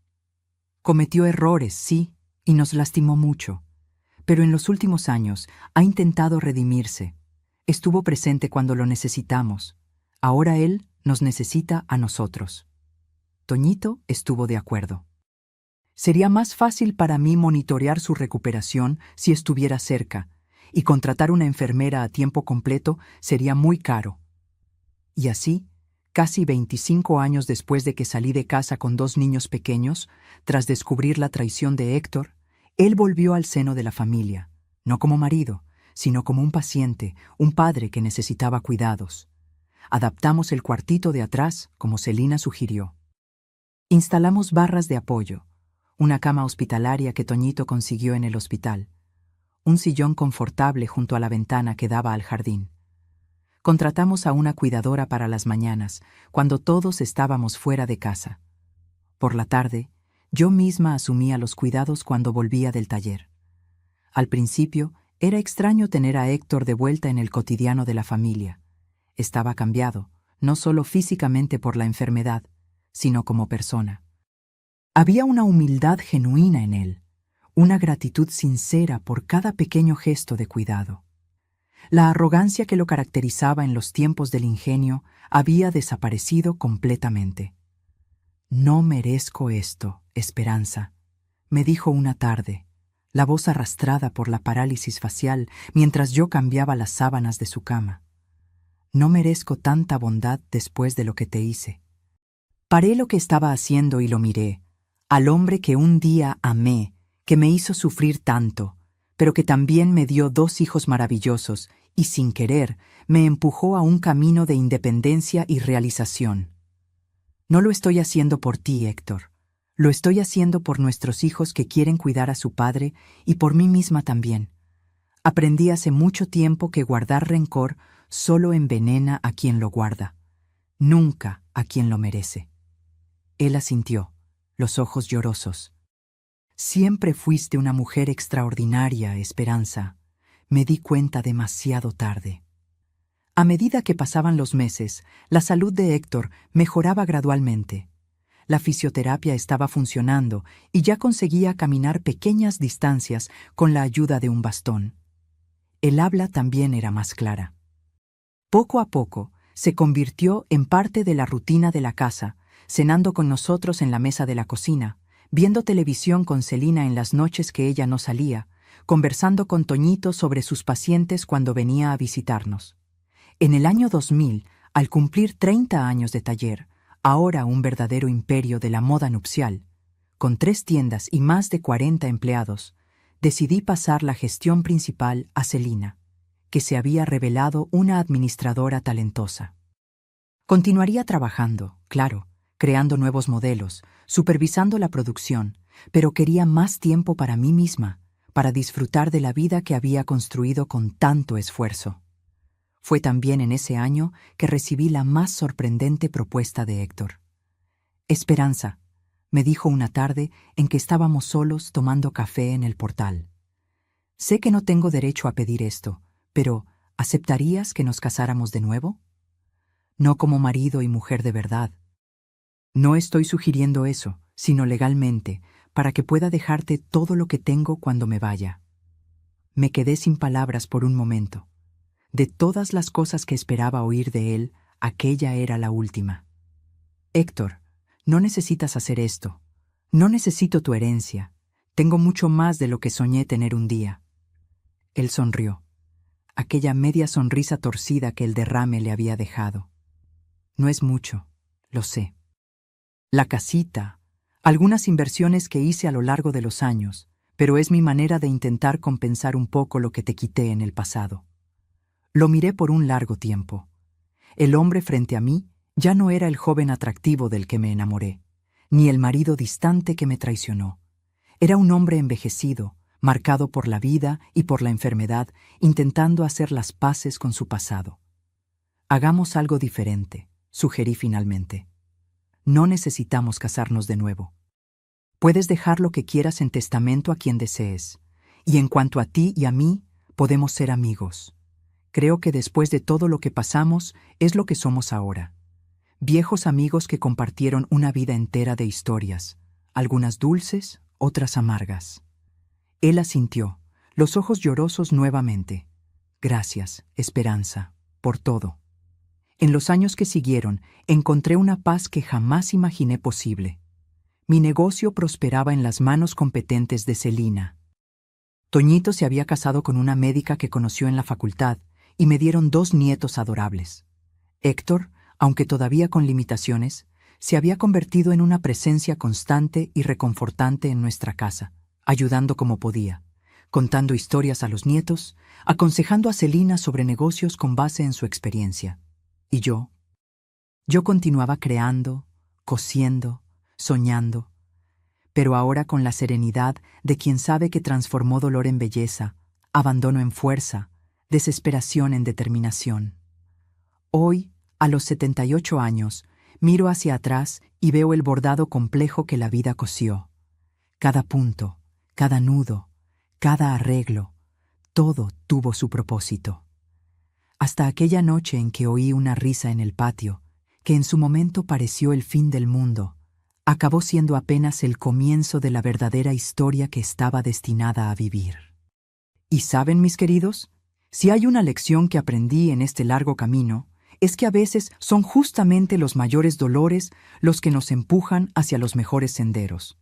Cometió errores, sí, y nos lastimó mucho, pero en los últimos años ha intentado redimirse. Estuvo presente cuando lo necesitamos. Ahora él nos necesita a nosotros». Toñito estuvo de acuerdo. «Sería más fácil para mí monitorear su recuperación si estuviera cerca, y contratar una enfermera a tiempo completo sería muy caro». Y así, casi 25 años después de que salí de casa con 2 niños pequeños, tras descubrir la traición de Héctor, él volvió al seno de la familia, no como marido, sino como un paciente, un padre que necesitaba cuidados. Adaptamos el cuartito de atrás, como Celina sugirió. Instalamos barras de apoyo, una cama hospitalaria que Toñito consiguió en el hospital, un sillón confortable junto a la ventana que daba al jardín. Contratamos a una cuidadora para las mañanas, cuando todos estábamos fuera de casa. Por la tarde, yo misma asumía los cuidados cuando volvía del taller. Al principio, era extraño tener a Héctor de vuelta en el cotidiano de la familia. Estaba cambiado, no solo físicamente por la enfermedad, sino como persona. Había una humildad genuina en él, una gratitud sincera por cada pequeño gesto de cuidado. La arrogancia que lo caracterizaba en los tiempos del ingenio había desaparecido completamente. «No merezco esto, Esperanza», me dijo una tarde, la voz arrastrada por la parálisis facial mientras yo cambiaba las sábanas de su cama. «No merezco tanta bondad después de lo que te hice». Paré lo que estaba haciendo y lo miré, al hombre que un día amé, que me hizo sufrir tanto, pero que también me dio 2 hijos maravillosos y, sin querer, me empujó a un camino de independencia y realización. «No lo estoy haciendo por ti, Héctor. Lo estoy haciendo por nuestros hijos que quieren cuidar a su padre y por mí misma también. Aprendí hace mucho tiempo que guardar rencor solo envenena a quien lo guarda, nunca a quien lo merece». Él asintió, los ojos llorosos. «Siempre fuiste una mujer extraordinaria, Esperanza. Me di cuenta demasiado tarde». A medida que pasaban los meses, la salud de Héctor mejoraba gradualmente. La fisioterapia estaba funcionando y ya conseguía caminar pequeñas distancias con la ayuda de un bastón. El habla también era más clara. Poco a poco, se convirtió en parte de la rutina de la casa, cenando con nosotros en la mesa de la cocina, viendo televisión con Celina en las noches que ella no salía, conversando con Toñito sobre sus pacientes cuando venía a visitarnos. En el año 2000, al cumplir 30 años de taller, ahora un verdadero imperio de la moda nupcial, con 3 tiendas y más de 40 empleados, decidí pasar la gestión principal a Celina, que se había revelado una administradora talentosa. Continuaría trabajando, claro, creando nuevos modelos, supervisando la producción, pero quería más tiempo para mí misma, para disfrutar de la vida que había construido con tanto esfuerzo. Fue también en ese año que recibí la más sorprendente propuesta de Héctor. Esperanza, me dijo una tarde en que estábamos solos tomando café en el portal. Sé que no tengo derecho a pedir esto, pero ¿aceptarías que nos casáramos de nuevo? No como marido y mujer de verdad. No estoy sugiriendo eso, sino legalmente, para que pueda dejarte todo lo que tengo cuando me vaya. Me quedé sin palabras por un momento. De todas las cosas que esperaba oír de él, aquella era la última. Héctor, no necesitas hacer esto. No necesito tu herencia. Tengo mucho más de lo que soñé tener un día. Él sonrió. Aquella media sonrisa torcida que el derrame le había dejado. No es mucho, lo sé. La casita, algunas inversiones que hice a lo largo de los años, pero es mi manera de intentar compensar un poco lo que te quité en el pasado. Lo miré por un largo tiempo. El hombre frente a mí ya no era el joven atractivo del que me enamoré, ni el marido distante que me traicionó. Era un hombre envejecido, marcado por la vida y por la enfermedad, intentando hacer las paces con su pasado. Hagamos algo diferente, sugerí finalmente. No necesitamos casarnos de nuevo. Puedes dejar lo que quieras en testamento a quien desees, y en cuanto a ti y a mí, podemos ser amigos. Creo que después de todo lo que pasamos, es lo que somos ahora. Viejos amigos que compartieron una vida entera de historias, algunas dulces, otras amargas. Él asintió, los ojos llorosos nuevamente. Gracias, Esperanza, por todo. En los años que siguieron, encontré una paz que jamás imaginé posible. Mi negocio prosperaba en las manos competentes de Celina. Toñito se había casado con una médica que conoció en la facultad y me dieron 2 nietos adorables. Héctor, aunque todavía con limitaciones, se había convertido en una presencia constante y reconfortante en nuestra casa, ayudando como podía, contando historias a los nietos, aconsejando a Celina sobre negocios con base en su experiencia. ¿Y yo? Yo continuaba creando, cosiendo, soñando, pero ahora con la serenidad de quien sabe que transformó dolor en belleza, abandono en fuerza, desesperación en determinación. Hoy, a los 78 años, miro hacia atrás y veo el bordado complejo que la vida cosió. Cada punto, cada nudo, cada arreglo, todo tuvo su propósito. Hasta aquella noche en que oí una risa en el patio, que en su momento pareció el fin del mundo, acabó siendo apenas el comienzo de la verdadera historia que estaba destinada a vivir. ¿Y saben, mis queridos? Si hay una lección que aprendí en este largo camino, es que a veces son justamente los mayores dolores los que nos empujan hacia los mejores senderos.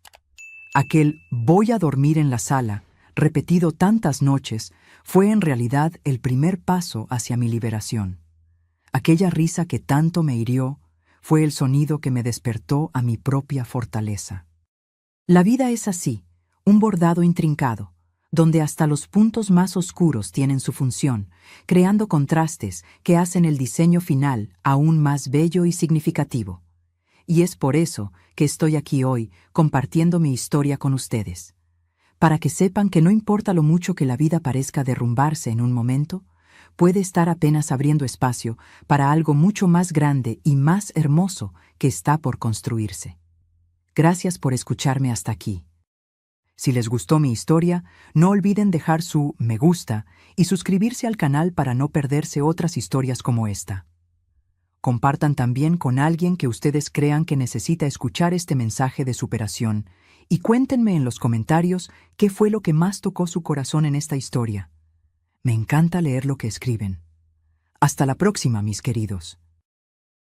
Aquel "voy a dormir en la sala", repetido tantas noches, fue en realidad el primer paso hacia mi liberación. Aquella risa que tanto me hirió fue el sonido que me despertó a mi propia fortaleza. La vida es así, un bordado intrincado, donde hasta los puntos más oscuros tienen su función, creando contrastes que hacen el diseño final aún más bello y significativo. Y es por eso que estoy aquí hoy compartiendo mi historia con ustedes, para que sepan que no importa lo mucho que la vida parezca derrumbarse en un momento, puede estar apenas abriendo espacio para algo mucho más grande y más hermoso que está por construirse. Gracias por escucharme hasta aquí. Si les gustó mi historia, no olviden dejar su me gusta y suscribirse al canal para no perderse otras historias como esta. Compartan también con alguien que ustedes crean que necesita escuchar este mensaje de superación y cuéntenme en los comentarios qué fue lo que más tocó su corazón en esta historia. Me encanta leer lo que escriben. Hasta la próxima, mis queridos.